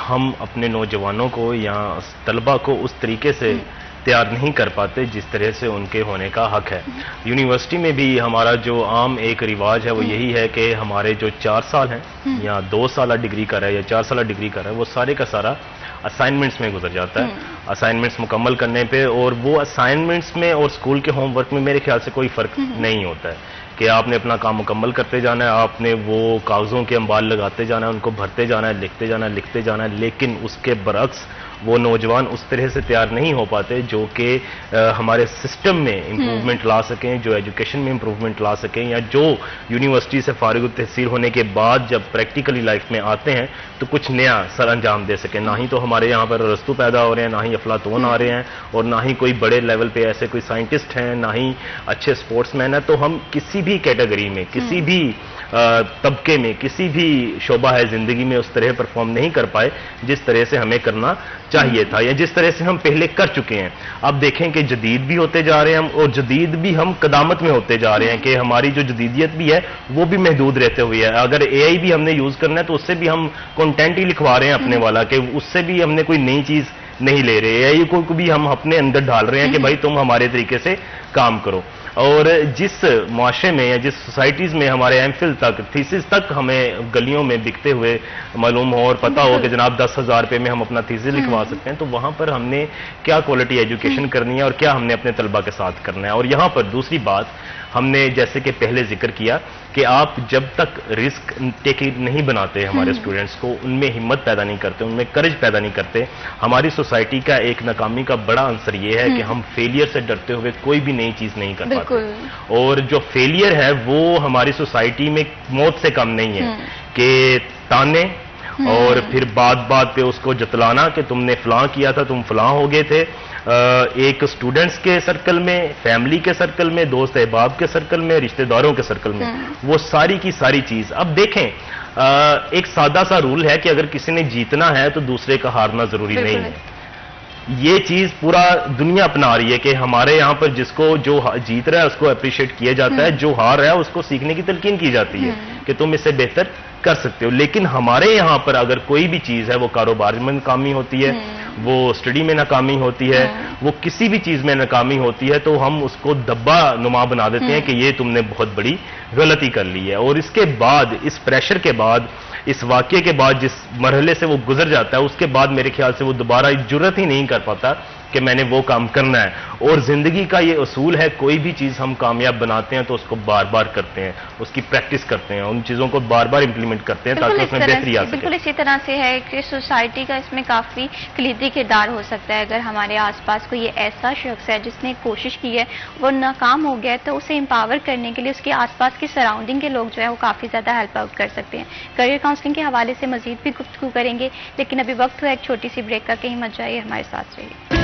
ہم اپنے نوجوانوں کو یا طلبہ کو اس طریقے سے تیار نہیں کر پاتے جس طرح سے ان کے ہونے کا حق ہے. یونیورسٹی میں بھی ہمارا جو عام ایک رواج ہے وہ یہی ہے کہ ہمارے جو 4 سال ہیں یا 2 سالہ ڈگری کا ہے یا 4 سالہ ڈگری کا ہے وہ سارے کا سارا اسائنمنٹس میں گزر جاتا ہے, اسائنمنٹس مکمل کرنے پہ. اور وہ اسائنمنٹس میں اور اسکول کے ہوم ورک میں میرے خیال سے کوئی فرق نہیں ہوتا ہے کہ آپ نے اپنا کام مکمل کرتے جانا ہے, آپ نے وہ کاغذوں کے انبال لگاتے جانا ہے, ان کو بھرتے جانا ہے, لکھتے جانا ہے, لکھتے جانا ہے. لیکن اس کے برعکس وہ نوجوان اس طرح سے تیار نہیں ہو پاتے جو کہ ہمارے سسٹم میں امپروومنٹ لا سکیں, جو ایجوکیشن میں امپروومنٹ لا سکیں, یا جو یونیورسٹی سے فارغ التحصیل ہونے کے بعد جب پریکٹیکلی لائف میں آتے ہیں تو کچھ نیا سر انجام دے سکیں. نہ ہی تو ہمارے یہاں پر رستو پیدا ہو رہے ہیں, نہ ہی افلاطون آ رہے ہیں, اور نہ ہی کوئی بڑے لیول پہ ایسے کوئی سائنٹسٹ ہیں, نہ ہی اچھے سپورٹس مین ہیں. تو ہم کسی بھی کیٹیگری میں, کسی بھی طبقے میں, کسی بھی شعبہ ہے زندگی میں اس طرح پرفارم نہیں کر پائے جس طرح سے ہمیں کرنا چاہیے تھا یا جس طرح سے ہم پہلے کر چکے ہیں. اب دیکھیں کہ جدید بھی ہوتے جا رہے ہیں ہم, اور جدید بھی ہم قدامت میں ہوتے جا رہے ہیں کہ ہماری جو جدیدیت بھی ہے وہ بھی محدود رہتے ہوئے ہے. اگر اے آئی بھی ہم نے یوز کرنا ہے تو اس سے بھی ہم کنٹینٹ ہی لکھوا رہے ہیں اپنے والا, کہ اس سے بھی ہم نے کوئی نئی چیز نہیں لے رہے. اے آئی کو بھی ہم اپنے اندر ڈال رہے ہیں کہ بھائی تم ہمارے طریقے سے کام کرو. اور جس معاشرے میں یا جس سوسائٹیز میں ہمارے ایم فل تک, تھیسس تک ہمیں گلیوں میں بکتے ہوئے معلوم ہو اور پتہ ہو کہ جناب 10,000 روپے میں ہم اپنا تھیسس لکھوا سکتے ہیں, تو وہاں پر ہم نے کیا کوالٹی ایجوکیشن کرنی ہے اور کیا ہم نے اپنے طلبہ کے ساتھ کرنا ہے. اور یہاں پر دوسری بات ہم نے جیسے کہ پہلے ذکر کیا کہ آپ جب تک رسک ٹیکنگ نہیں بناتے ہمارے اسٹوڈنٹس کو, ان میں ہمت پیدا نہیں کرتے, ان میں کرج پیدا نہیں کرتے. ہماری سوسائٹی کا ایک ناکامی کا بڑا عنصر یہ ہے کہ ہم فیلئر سے ڈرتے ہوئے کوئی بھی نئی چیز نہیں کر پاتے. اور جو فیلئر ہے وہ ہماری سوسائٹی میں موت سے کم نہیں ہے کہ تانے اور پھر بات پہ اس کو جتلانا کہ تم نے فلاں کیا تھا, تم فلاں ہو گئے تھے. ایک اسٹوڈنٹس کے سرکل میں, فیملی کے سرکل میں, دوست احباب کے سرکل میں, رشتہ داروں کے سرکل میں, وہ ساری کی ساری چیز. اب دیکھیں ایک سادہ سا رول ہے کہ اگر کسی نے جیتنا ہے تو دوسرے کا ہارنا ضروری نہیں ہے. یہ چیز پورا دنیا اپنا رہی ہے کہ ہمارے یہاں پر جس کو جو جیت رہا ہے اس کو اپریشیٹ کیا جاتا ہے, جو ہار رہا ہے اس کو سیکھنے کی تلقین کی جاتی ہے کہ تم اس سے بہتر کر سکتے ہو. لیکن ہمارے یہاں پر اگر کوئی بھی چیز ہے, وہ کاروبار میں ناکامی ہوتی ہے, وہ اسٹڈی میں ناکامی ہوتی ہے, وہ کسی بھی چیز میں ناکامی ہوتی ہے, تو ہم اس کو دبا نما بنا دیتے ہیں کہ یہ تم نے بہت بڑی غلطی کر لی ہے. اور اس کے بعد, اس پریشر کے بعد, اس واقعے کے بعد جس مرحلے سے وہ گزر جاتا ہے, اس کے بعد میرے خیال سے وہ دوبارہ جرت ہی نہیں کر پاتا کہ میں نے وہ کام کرنا ہے. اور زندگی کا یہ اصول ہے, کوئی بھی چیز ہم کامیاب بناتے ہیں تو اس کو بار بار کرتے ہیں, اس کی پریکٹس کرتے ہیں, ان چیزوں کو بار بار امپلیمنٹ کرتے ہیں تاکہ اس میں بہتری آ سکے. بالکل اسی طرح سے ہے کہ سوسائٹی کا اس میں کافی کلیدی کردار ہو سکتا ہے. اگر ہمارے آس پاس کوئی ایسا شخص ہے جس نے کوشش کی ہے, وہ ناکام ہو گیا ہے, تو اسے امپاور کرنے کے لیے اس کے آس پاس کی سراؤنڈنگ کے لوگ جو ہے وہ کافی زیادہ ہیلپ آؤٹ کر سکتے ہیں. کریئر کاؤنسلنگ کے حوالے سے مزید بھی گفتگو کریں گے, لیکن ابھی وقت ہوا ایک چھوٹی سی بریک کا, کہیں مت جائیے, ہمارے ساتھ رہیے.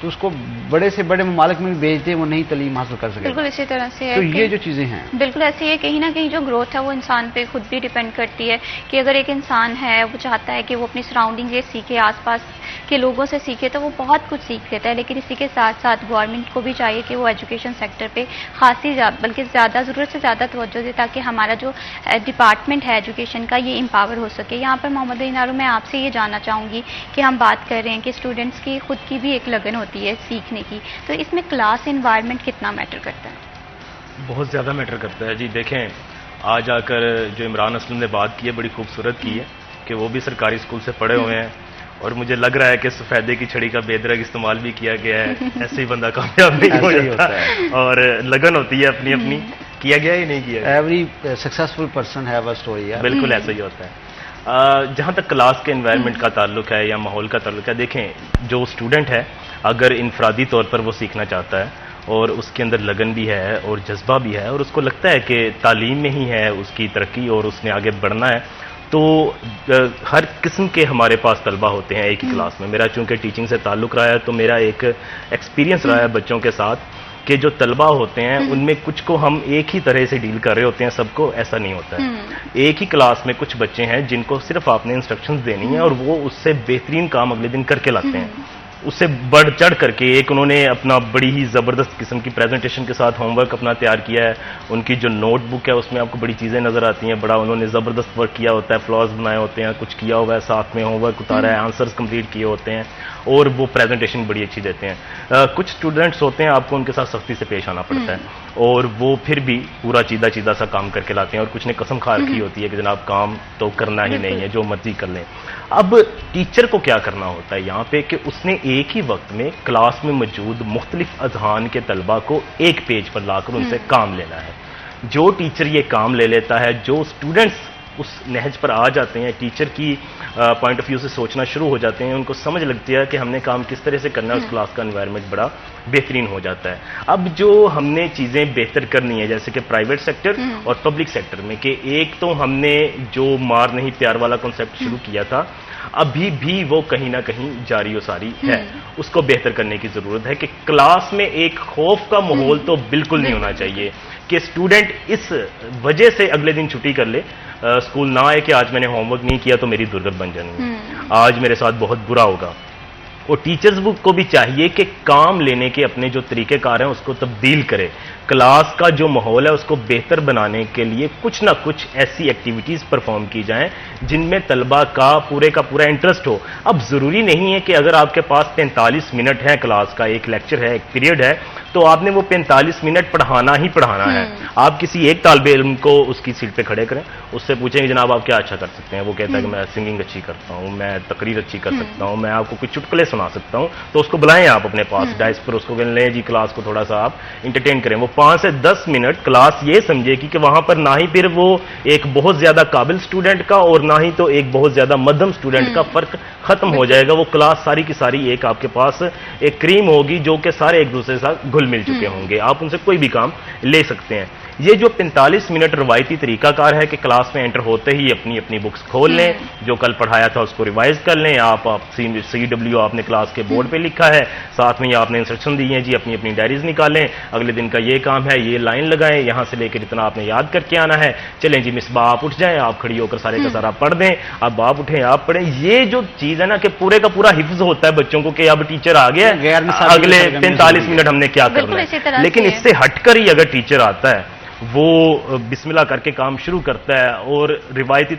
تو اس کو بڑے سے بڑے ممالک میں بھی بھیج دیں، وہ نہیں تعلیم حاصل کر سکے. بالکل اسی طرح سے تو یہ جو چیزیں ہیں بالکل ایسی ہے، کہیں نہ کہیں جو گروتھ ہے وہ انسان پہ خود بھی ڈیپینڈ کرتی ہے کہ اگر ایک انسان ہے وہ چاہتا ہے کہ وہ اپنی سراؤنڈنگ سے سیکھے، آس پاس کے لوگوں سے سیکھے، تو وہ بہت کچھ سیکھ لیتا ہے. لیکن اسی کے ساتھ ساتھ گورنمنٹ کو بھی چاہیے کہ وہ ایجوکیشن سیکٹر پہ خاصی بلکہ زیادہ ضرورت سے زیادہ توجہ دے تاکہ ہمارا جو ڈپارٹمنٹ ہے ایجوکیشن کا یہ امپاور ہو سکے. یہاں پر محمد علی نارو میں آپ سے یہ جاننا چاہوں گی کہ ہم بات کر رہے ہیں کہ اسٹوڈنٹس کی خود کی بھی ایک لگن ہوتی ہے سیکھنے کی، تو اس میں کلاس انوائرمنٹ کتنا میٹر کرتا ہے؟ بہت زیادہ میٹر کرتا ہے جی. دیکھیں آج آ کر جو عمران اسلم نے بات کی ہے بڑی خوبصورت کی ہے کہ وہ بھی سرکاری اسکول سے پڑھے ہوئے ہیں، اور مجھے لگ رہا ہے کہ سفیدے کی چھڑی کا بے درگ استعمال بھی کیا گیا ہے. ایسے ہی بندہ کامیاب نہیں ہو جاتا اور لگن ہوتی ہے اپنی اپنی. کیا گیا ہی نہیں کیا گیا. Every successful person have a story. بالکل ایسا ہی ہوتا ہے. جہاں تک کلاس کے انوائرمنٹ کا تعلق ہے یا ماحول کا تعلق ہے، دیکھیں جو اسٹوڈنٹ ہے اگر انفرادی طور پر وہ سیکھنا چاہتا ہے اور اس کے اندر لگن بھی ہے اور جذبہ بھی ہے اور اس کو لگتا ہے کہ تعلیم میں ہی ہے اس کی ترقی اور اس نے آگے بڑھنا ہے، تو ہر قسم کے ہمارے پاس طلبہ ہوتے ہیں ایک ہی کلاس میں. میرا چونکہ ٹیچنگ سے تعلق رہا ہے تو میرا ایک ایکسپیرینس رہا ہے بچوں کے ساتھ کہ جو طلبہ ہوتے ہیں ان میں کچھ کو ہم ایک ہی طرح سے ڈیل کر رہے ہوتے ہیں، سب کو ایسا نہیں ہوتا ہے. ایک ہی کلاس میں کچھ بچے ہیں جن کو صرف آپ نے انسٹرکشنز دینی ہیں اور وہ اس سے بہترین کام اگلے دن کر کے لاتے ہیں، اس سے بڑھ چڑھ کر کے. ایک انہوں نے اپنا بڑی ہی زبردست قسم کی پریزنٹیشن کے ساتھ ہوم ورک اپنا تیار کیا ہے. ان کی جو نوٹ بک ہے اس میں آپ کو بڑی چیزیں نظر آتی ہیں، بڑا انہوں نے زبردست ورک کیا ہوتا ہے، فلاز بنائے ہوتے ہیں، کچھ کیا ہوا ہے، ساتھ میں ہوم ورک اتارا ہے، آنسرز کمپلیٹ کیے ہوتے ہیں اور وہ پریزنٹیشن بڑی اچھی دیتے ہیں. کچھ اسٹوڈنٹس ہوتے ہیں آپ کو ان کے ساتھ سختی سے پیش آنا پڑتا ہے اور وہ پھر بھی پورا چیدہ چیدہ سا کام کر کے لاتے ہیں، اور کچھ نے قسم کھا رکھی ہوتی ہے کہ جناب کام تو کرنا ہی نہیں ہے، جو مرضی کر لیں. اب ٹیچر کو کیا کرنا ہوتا ہے یہاں پہ کہ اس نے ایک ہی وقت میں کلاس میں موجود مختلف اذہان کے طلبہ کو ایک پیج پر لا کر ان سے کام لینا ہے. جو ٹیچر یہ کام لے لیتا ہے، جو اسٹوڈنٹس اس نہج پر آ جاتے ہیں، ٹیچر کی پوائنٹ آف ویو سے سوچنا شروع ہو جاتے ہیں، ان کو سمجھ لگتی ہے کہ ہم نے کام کس طرح سے کرنا ہے، اس کلاس کا انوائرمنٹ بڑا بہترین ہو جاتا ہے. اب جو ہم نے چیزیں بہتر کرنی ہے جیسے کہ پرائیویٹ سیکٹر اور پبلک سیکٹر میں، کہ ایک تو ہم نے جو مار نہیں پیار والا کنسیپٹ شروع کیا تھا ابھی بھی وہ کہیں نہ کہیں جاری و ساری ہے. اس کو بہتر کرنے کی ضرورت ہے کہ کلاس میں ایک خوف کا ماحول تو بالکل نہیں ہونا چاہیے کہ اسٹوڈنٹ اس وجہ سے اگلے دن چھٹی کر لے، اسکول نہ آئے کہ آج میں نے ہوم ورک نہیں کیا تو میری درگت بن جانی ہے، آج میرے ساتھ بہت برا ہوگا. اور ٹیچرز کو بھی چاہیے کہ کام لینے کے اپنے جو طریقہ کار ہیں اس کو تبدیل کرے. کلاس کا جو ماحول ہے اس کو بہتر بنانے کے لیے کچھ نہ کچھ ایسی ایکٹیویٹیز پرفارم کی جائیں جن میں طلبہ کا پورا انٹرسٹ ہو. اب ضروری نہیں ہے کہ اگر آپ کے پاس 45 منٹ ہے کلاس کا، ایک لیکچر ہے، ایک پیریڈ ہے، تو آپ نے وہ 45 منٹ پڑھانا ہی پڑھانا ہے. آپ کسی ایک طالب علم کو اس کی سیٹ پہ کھڑے کریں، اس سے پوچھیں کہ جناب آپ کیا اچھا کر سکتے ہیں، وہ کہتا ہے کہ میں سنگنگ اچھی کرتا ہوں، میں تقریر اچھی کر سکتا ہوں، میں آپ کو کچھ چٹکلے سنا سکتا ہوں. تو اس کو بلائیں آپ اپنے پاس ڈائس پر، اس کو لیں جی کلاس کو تھوڑا سا آپ انٹرٹین کریں. وہ 5 سے 10 منٹ کلاس یہ سمجھے کہ وہاں پر نہ ہی پھر وہ ایک بہت زیادہ قابل اسٹوڈنٹ کا اور نہ ہی تو ایک بہت زیادہ مدھم اسٹوڈنٹ کا فرق ختم ہو جائے گا. وہ کلاس ساری کی ساری ایک آپ کے پاس ایک کریم ہوگی جو کہ سارے ایک دوسرے کے ساتھ گھل مل چکے ہوں گے، آپ ان سے کوئی بھی کام لے سکتے ہیں. یہ جو 45 منٹ روایتی طریقہ کار ہے کہ کلاس میں انٹر ہوتے ہی اپنی اپنی بکس کھول لیں، جو کل پڑھایا تھا اس کو ریوائز کر لیں. آپ CW آپ نے کلاس کے بورڈ پہ لکھا ہے، ساتھ میں یہ آپ نے انسٹرکشن دی ہیں جی اپنی اپنی ڈائریز نکالیں، اگلے دن کا یہ کام ہے، یہ لائن لگائیں، یہاں سے لے کر اتنا آپ نے یاد کر کے آنا ہے. چلیں جی مصباح آپ اٹھ جائیں، آپ کھڑی ہو کر سارے کا سارا پڑھ دیں، اب آپ اٹھیں آپ پڑھیں. یہ جو چیز ہے نا کہ پورے کا پورا حفظ ہوتا ہے بچوں کو کہ اب ٹیچر آ گیا ہے، اگلے 45 منٹ ہم نے کیا کرنا ہے. لیکن اس سے ہٹ کر ہی اگر ٹیچر آتا ہے وہ بسم اللہ کر کے کام شروع کرتا ہے اور روایتی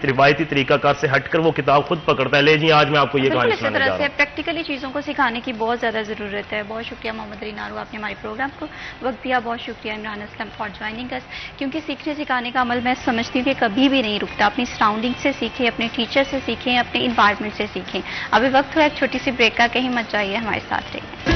طریقہ کار سے ہٹ کر وہ کتاب خود پکڑتا ہے، لے جی آج میں آپ کو یہ کہانی سنانے جا رہا ہوں. پریکٹیکلی چیزوں کو سکھانے کی بہت زیادہ ضرورت ہے. بہت شکریہ محمد علی نارو، آپ نے ہمارے پروگرام کو وقت دیا. بہت شکریہ عمران اسلم فار جوائننگ اس. کیونکہ سیکھنے سکھانے کا عمل میں سمجھتی ہوں کہ کبھی بھی نہیں رکتا. اپنی سراؤنڈنگ سے سیکھیں، اپنے ٹیچر سے سیکھیں، اپنے انوائرمنٹ سے سیکھیں. ابھی وقت ہوا ایک چھوٹی سی بریک کا، کہیں مت جائیے، ہمارے ساتھ رہیے.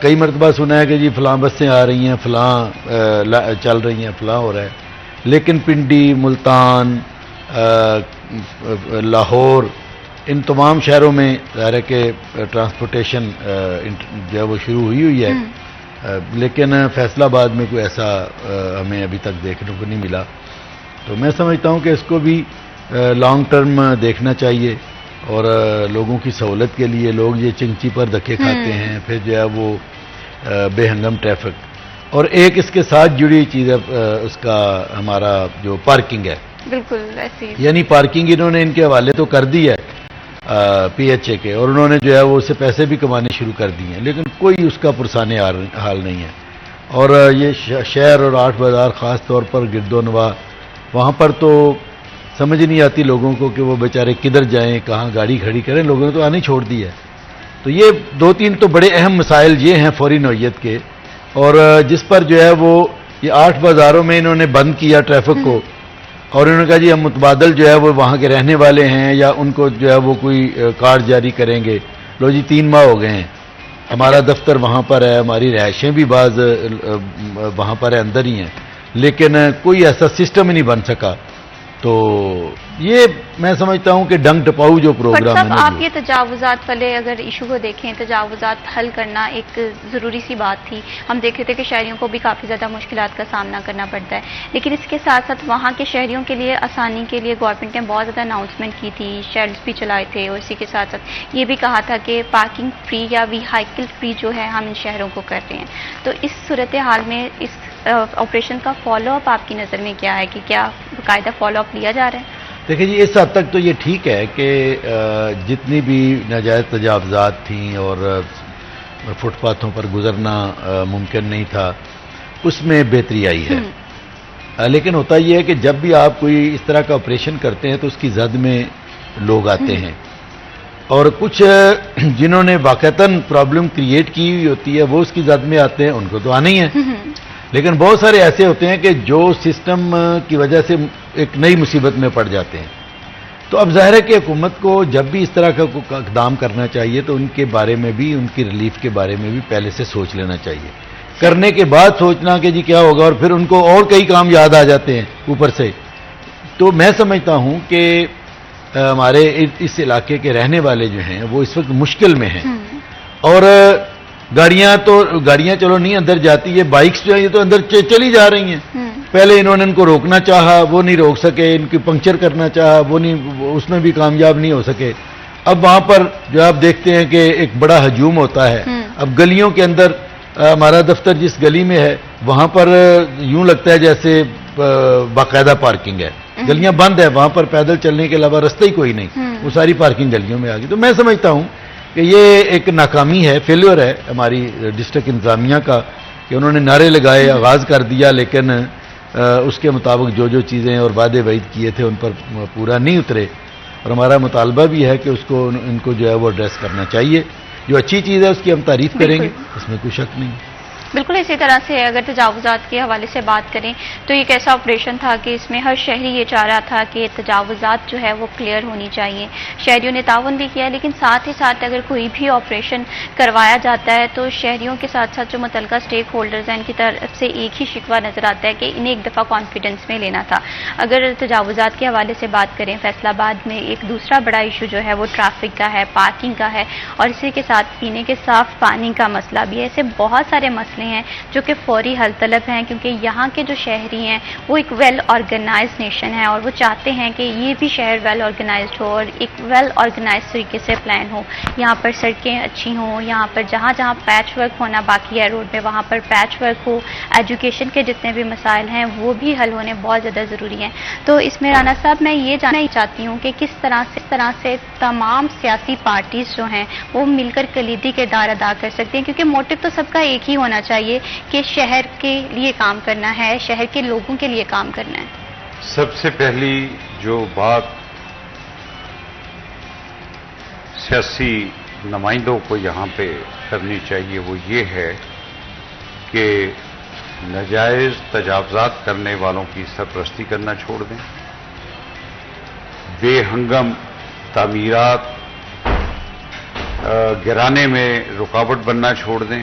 کئی مرتبہ سنا ہے کہ جی فلاں بسیں آ رہی ہیں، فلاں چل رہی ہیں، فلاں ہو رہا ہے، لیکن پنڈی، ملتان، لاہور، ان تمام شہروں میں ظاہر ہے کہ ٹرانسپورٹیشن جو ہے وہ شروع ہوئی ہے، لیکن فیصل آباد میں کوئی ایسا ہمیں ابھی تک دیکھنے کو نہیں ملا. تو میں سمجھتا ہوں کہ اس کو بھی لانگ ٹرم دیکھنا چاہیے، اور لوگوں کی سہولت کے لیے. لوگ یہ چنگچی پر دھکے کھاتے ہیں، پھر جو ہے وہ بے ہنگم ٹریفک. اور ایک اس کے ساتھ جڑی چیز ہے اس کا ہمارا جو پارکنگ ہے، بالکل ایسی، یعنی پارکنگ انہوں نے ان کے حوالے تو کر دی ہے پی ایچ اے کے، اور انہوں نے جو ہے وہ اس سے پیسے بھی کمانے شروع کر دیے ہیں، لیکن کوئی اس کا پرسان حال نہیں ہے. اور یہ شہر اور 8 بازار خاص طور پر گرد و نواح، وہاں پر تو سمجھ نہیں آتی لوگوں کو کہ وہ بیچارے کدھر جائیں، کہاں گاڑی کھڑی کریں. لوگوں نے تو آنے چھوڑ دی ہے. تو یہ 2-3 تو بڑے اہم مسائل یہ ہیں فوری نوعیت کے، اور جس پر جو ہے وہ یہ 8 بازاروں میں انہوں نے بند کیا ٹریفک کو، اور انہوں نے کہا جی ہم متبادل جو ہے وہ وہاں کے رہنے والے ہیں، یا ان کو جو ہے وہ کوئی کارڈ جاری کریں گے. لو جی 3 ماہ ہو گئے ہیں، ہمارا دفتر وہاں پر ہے، ہماری رہائشیں بھی بعض وہاں پر ہے، اندر ہی ہیں، لیکن کوئی ایسا سسٹم ہی نہیں بن سکا. تو یہ میں سمجھتا ہوں کہ ڈنگ ٹپاؤ جو پروگرام ہے. آپ یہ تجاوزات والے اگر ایشو کو دیکھیں، تجاوزات حل کرنا ایک ضروری سی بات تھی. ہم دیکھ رہے تھے کہ شہریوں کو بھی کافی زیادہ مشکلات کا سامنا کرنا پڑتا ہے، لیکن اس کے ساتھ ساتھ وہاں کے شہریوں کے لیے آسانی کے لیے گورنمنٹ نے بہت زیادہ اناؤنسمنٹ کی تھی، شیڈز بھی چلائے تھے، اور اسی کے ساتھ ساتھ یہ بھی کہا تھا کہ پارکنگ فری یا ویہائیکل فری جو ہے ہم ان شہروں کو کر رہے ہیں. تو اس صورتحال میں اس آپریشن کا فالو اپ آپ کی نظر میں کیا ہے، کہ کیا باقاعدہ فالو اپ لیا جا رہا ہے؟ دیکھیں جی، اس حد تک تو یہ ٹھیک ہے کہ جتنی بھی ناجائز تجاوزات تھیں اور فٹ پاتھوں پر گزرنا ممکن نہیں تھا، اس میں بہتری آئی ہے. لیکن ہوتا یہ ہے کہ جب بھی آپ کوئی اس طرح کا آپریشن کرتے ہیں تو اس کی زد میں لوگ آتے ہیں، اور کچھ جنہوں نے واقعتاً پرابلم کریٹ کی ہوئی ہوتی ہے وہ اس کی زد میں آتے ہیں، ان کو تو آنا ہی ہے. لیکن بہت سارے ایسے ہوتے ہیں کہ جو سسٹم کی وجہ سے ایک نئی مصیبت میں پڑ جاتے ہیں. تو اب ظاہر ہے کہ حکومت کو جب بھی اس طرح کا اقدام کرنا چاہیے تو ان کے بارے میں بھی، ان کی ریلیف کے بارے میں بھی پہلے سے سوچ لینا چاہیے. کرنے کے بعد سوچنا کہ جی کیا ہوگا، اور پھر ان کو اور کئی کام یاد آ جاتے ہیں اوپر سے. تو میں سمجھتا ہوں کہ ہمارے اس علاقے کے رہنے والے جو ہیں وہ اس وقت مشکل میں ہیں، اور گاڑیاں چلو نہیں اندر جاتی، یہ بائکس جو ہیں یہ تو اندر چلی جا رہی ہیں. پہلے انہوں نے ان کو روکنا چاہا، وہ نہیں روک سکے. ان کی پنکچر کرنا چاہا، وہ نہیں، اس میں بھی کامیاب نہیں ہو سکے. اب وہاں پر جو آپ دیکھتے ہیں کہ ایک بڑا ہجوم ہوتا ہے. اب گلیوں کے اندر، ہمارا دفتر جس گلی میں ہے وہاں پر یوں لگتا ہے جیسے باقاعدہ پارکنگ ہے. گلیاں بند ہے، وہاں پر پیدل چلنے کے علاوہ رستہ ہی کوئی نہیں، وہ ساری پارکنگ گلیوں میں آ گئی. تو میں سمجھتا ہوں کہ یہ ایک ناکامی ہے، فیلیور ہے ہماری ڈسٹرکٹ انتظامیہ کا، کہ انہوں نے نعرے لگائے، آغاز کر دیا، لیکن اس کے مطابق جو چیزیں اور وعدے وعید کیے تھے ان پر پورا نہیں اترے. اور ہمارا مطالبہ بھی ہے کہ ان کو جو ہے وہ ایڈریس کرنا چاہیے. جو اچھی چیز ہے اس کی ہم تعریف کریں گے، اس میں کوئی شک نہیں. بالکل اسی طرح سے اگر تجاوزات کے حوالے سے بات کریں تو ایک ایسا آپریشن تھا کہ اس میں ہر شہری یہ چاہ رہا تھا کہ تجاوزات جو ہے وہ کلیئر ہونی چاہیے. شہریوں نے تعاون بھی کیا، لیکن ساتھ ہی ساتھ اگر کوئی بھی آپریشن کروایا جاتا ہے تو شہریوں کے ساتھ ساتھ جو متعلقہ اسٹیک ہولڈرز ہیں ان کی طرف سے ایک ہی شکوہ نظر آتا ہے کہ انہیں ایک دفعہ کانفیڈنس میں لینا تھا. اگر تجاوزات کے حوالے سے بات کریں، فیصل آباد میں ایک دوسرا بڑا ایشو جو ہے وہ ٹریفک کا ہے، پارکنگ کا ہے، اور اسی کے ساتھ پینے کے صاف پانی کا مسئلہ بھی ہے. ایسے بہت سارے مسئلے ہیں جو کہ فوری حل طلب ہیں، کیونکہ یہاں کے جو شہری ہیں وہ ایک ویل آرگنائزڈ نیشن ہے، اور وہ چاہتے ہیں کہ یہ بھی شہر ویل آرگنائزڈ ہو اور ایک ویل آرگنائزڈ طریقے سے پلان ہو. یہاں پر سڑکیں اچھی ہوں، یہاں پر جہاں جہاں پیچ ورک ہونا باقی ہے روڈ میں وہاں پر پیچ ورک ہو. ایجوکیشن کے جتنے بھی مسائل ہیں وہ بھی حل ہونے بہت زیادہ ضروری ہیں. تو اس میں رانا صاحب میں یہ جاننا چاہتی ہوں کہ کس طرح سے تمام سیاسی پارٹیز جو ہیں وہ مل کر کلیدی کردار ادا کر سکتے ہیں، کیونکہ موٹو تو سب کا ایک ہی ہونا چاہیے کہ شہر کے لیے کام کرنا ہے، شہر کے لوگوں کے لیے کام کرنا ہے. سب سے پہلی جو بات سیاسی نمائندوں کو یہاں پہ کرنی چاہیے وہ یہ ہے کہ ناجائز تجاوزات کرنے والوں کی سرپرستی کرنا چھوڑ دیں، بے ہنگم تعمیرات گرانے میں رکاوٹ بننا چھوڑ دیں،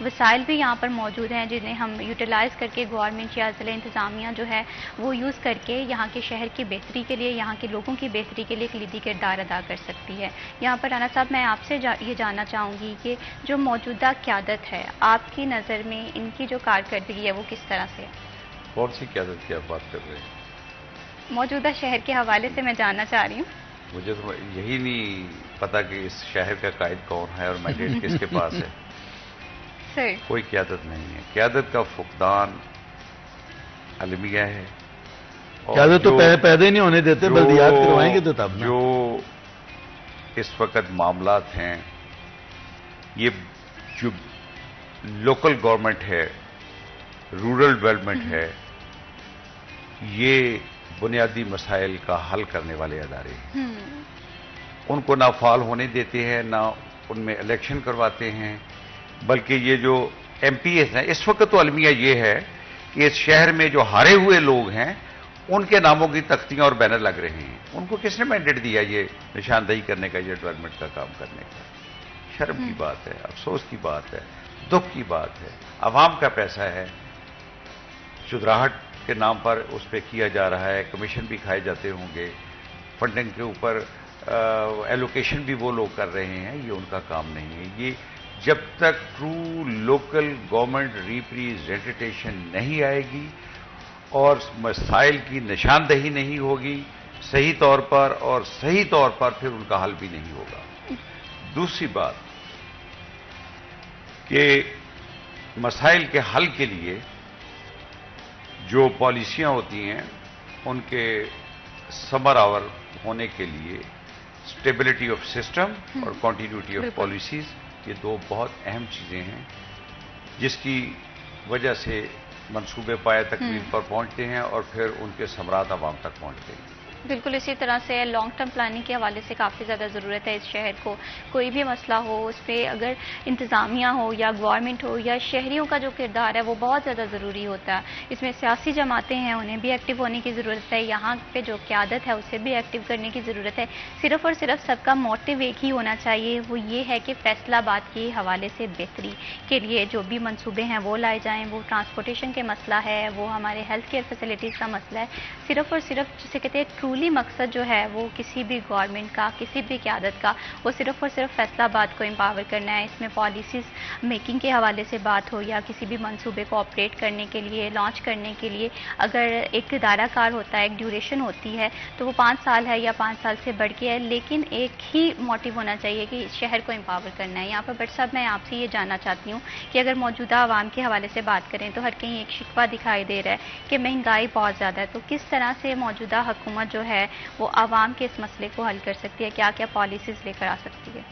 وسائل بھی یہاں پر موجود ہیں جنہیں ہم یوٹیلائز کر کے گورنمنٹ یا ضلع انتظامیہ جو ہے وہ یوز کر کے یہاں کے شہر کی بہتری کے لیے، یہاں کے لوگوں کی بہتری کے لیے کلیدی کردار ادا کر سکتی ہے۔ یہاں پر رانا صاحب میں آپ سے یہ جاننا چاہوں گی کہ جو موجودہ قیادت ہے آپ کی نظر میں ان کی جو کارکردگی ہے وہ کس طرح سے ہے؟ کون سی قیادت کی آپ بات کر رہے ہیں؟ موجودہ شہر کے حوالے سے میں جاننا چاہ رہی ہوں۔ مجھے تو یہی نہیں پتا کہ اس شہر کا قائد کون ہے اور مینڈیٹ کس کے پاس ہے۔ سر کوئی قیادت نہیں ہے، قیادت کا فقدان المیہ ہے۔ اور قیادت تو پیدا ہی نہیں ہونے دیتے، بلدیات کروائیں گے تو تب نا۔ جو اس وقت معاملات ہیں، یہ جو لوکل گورنمنٹ ہے، رورل ڈیولپمنٹ ہے، یہ بنیادی مسائل کا حل کرنے والے ادارے ہیں۔ ان کو نہ فعال ہونے دیتے ہیں، نہ ان میں الیکشن کرواتے ہیں، بلکہ یہ جو ایم پی ایس ہیں، اس وقت تو المیہ یہ ہے کہ اس شہر میں جو ہارے ہوئے لوگ ہیں ان کے ناموں کی تختیاں اور بینر لگ رہے ہیں۔ ان کو کس نے مینڈیٹ دیا یہ نشاندہی کرنے کا، یہ ڈیولپمنٹ کا کام کرنے کا؟ شرم کی بات ہے، افسوس کی بات ہے، دکھ کی بات ہے۔ عوام کا پیسہ ہے، چودراہٹ کے نام پر اس پہ کیا جا رہا ہے، کمیشن بھی کھائے جاتے ہوں گے، فنڈنگ کے اوپر ایلوکیشن بھی وہ لوگ کر رہے ہیں، یہ ان کا کام نہیں ہے۔ یہ جب تک ٹرو لوکل گورنمنٹ ریپریزنٹیشن نہیں آئے گی اور مسائل کی نشاندہی نہیں ہوگی صحیح طور پر، اور صحیح طور پر پھر ان کا حل بھی نہیں ہوگا۔ دوسری بات کہ مسائل کے حل کے لیے جو پالیسیاں ہوتی ہیں ان کے ثمر آور ہونے کے لیے اسٹیبلٹی آف سسٹم اور کنٹینیوٹی آف پالیسیز، یہ دو بہت اہم چیزیں ہیں جس کی وجہ سے منصوبے پایہ تکمیل پر پہنچتے ہیں اور پھر ان کے ثمرات عوام تک پہنچتے ہیں۔ بالکل اسی طرح سے لانگ ٹرم پلاننگ کے حوالے سے کافی زیادہ ضرورت ہے اس شہر کو۔ کوئی بھی مسئلہ ہو اس پہ اگر انتظامیہ ہو یا گورنمنٹ ہو یا شہریوں کا جو کردار ہے وہ بہت زیادہ ضروری ہوتا ہے۔ اس میں سیاسی جماعتیں ہیں، انہیں بھی ایکٹیو ہونے کی ضرورت ہے، یہاں پہ جو قیادت ہے اسے بھی ایکٹیو کرنے کی ضرورت ہے۔ صرف اور صرف سب کا موٹیو ایک ہی ہونا چاہیے، وہ یہ ہے کہ فیصل آباد کے حوالے سے بہتری کے لیے جو بھی منصوبے ہیں وہ لائے جائیں، وہ ٹرانسپورٹیشن کے مسئلہ ہے، وہ ہمارے ہیلتھ کیئر فیسلٹیز کا مسئلہ ہے۔ صرف اور صرف جسے کہتے ہیں ٹرولی مقصد جو ہے وہ کسی بھی گورنمنٹ کا، کسی بھی قیادت کا، وہ صرف اور صرف فیصل آباد کو امپاور کرنا ہے۔ اس میں پالیسیز میکنگ کے حوالے سے بات ہو یا کسی بھی منصوبے کو آپریٹ کرنے کے لیے، لانچ کرنے کے لیے اگر ایک دائرہ کار ہوتا ہے، ایک ڈیوریشن ہوتی ہے تو وہ 5 سال ہے یا 5 سال سے بڑھ کے ہے، لیکن ایک ہی موٹیو ہونا چاہیے کہ اس شہر کو امپاور کرنا ہے۔ یہاں پر بٹ صاحب میں آپ سے یہ جاننا چاہتی ہوں کہ اگر موجودہ عوام کے حوالے سے بات کریں تو ہر کہیں ایک شکوہ دکھائی دے رہا ہے کہ مہنگائی بہت زیادہ ہے، تو کس طرح سے موجودہ حکومت جو ہے وہ عوام کے اس مسئلے کو حل کر سکتی ہے؟ کیا کیا پالیسیز لے کر آ سکتی ہے؟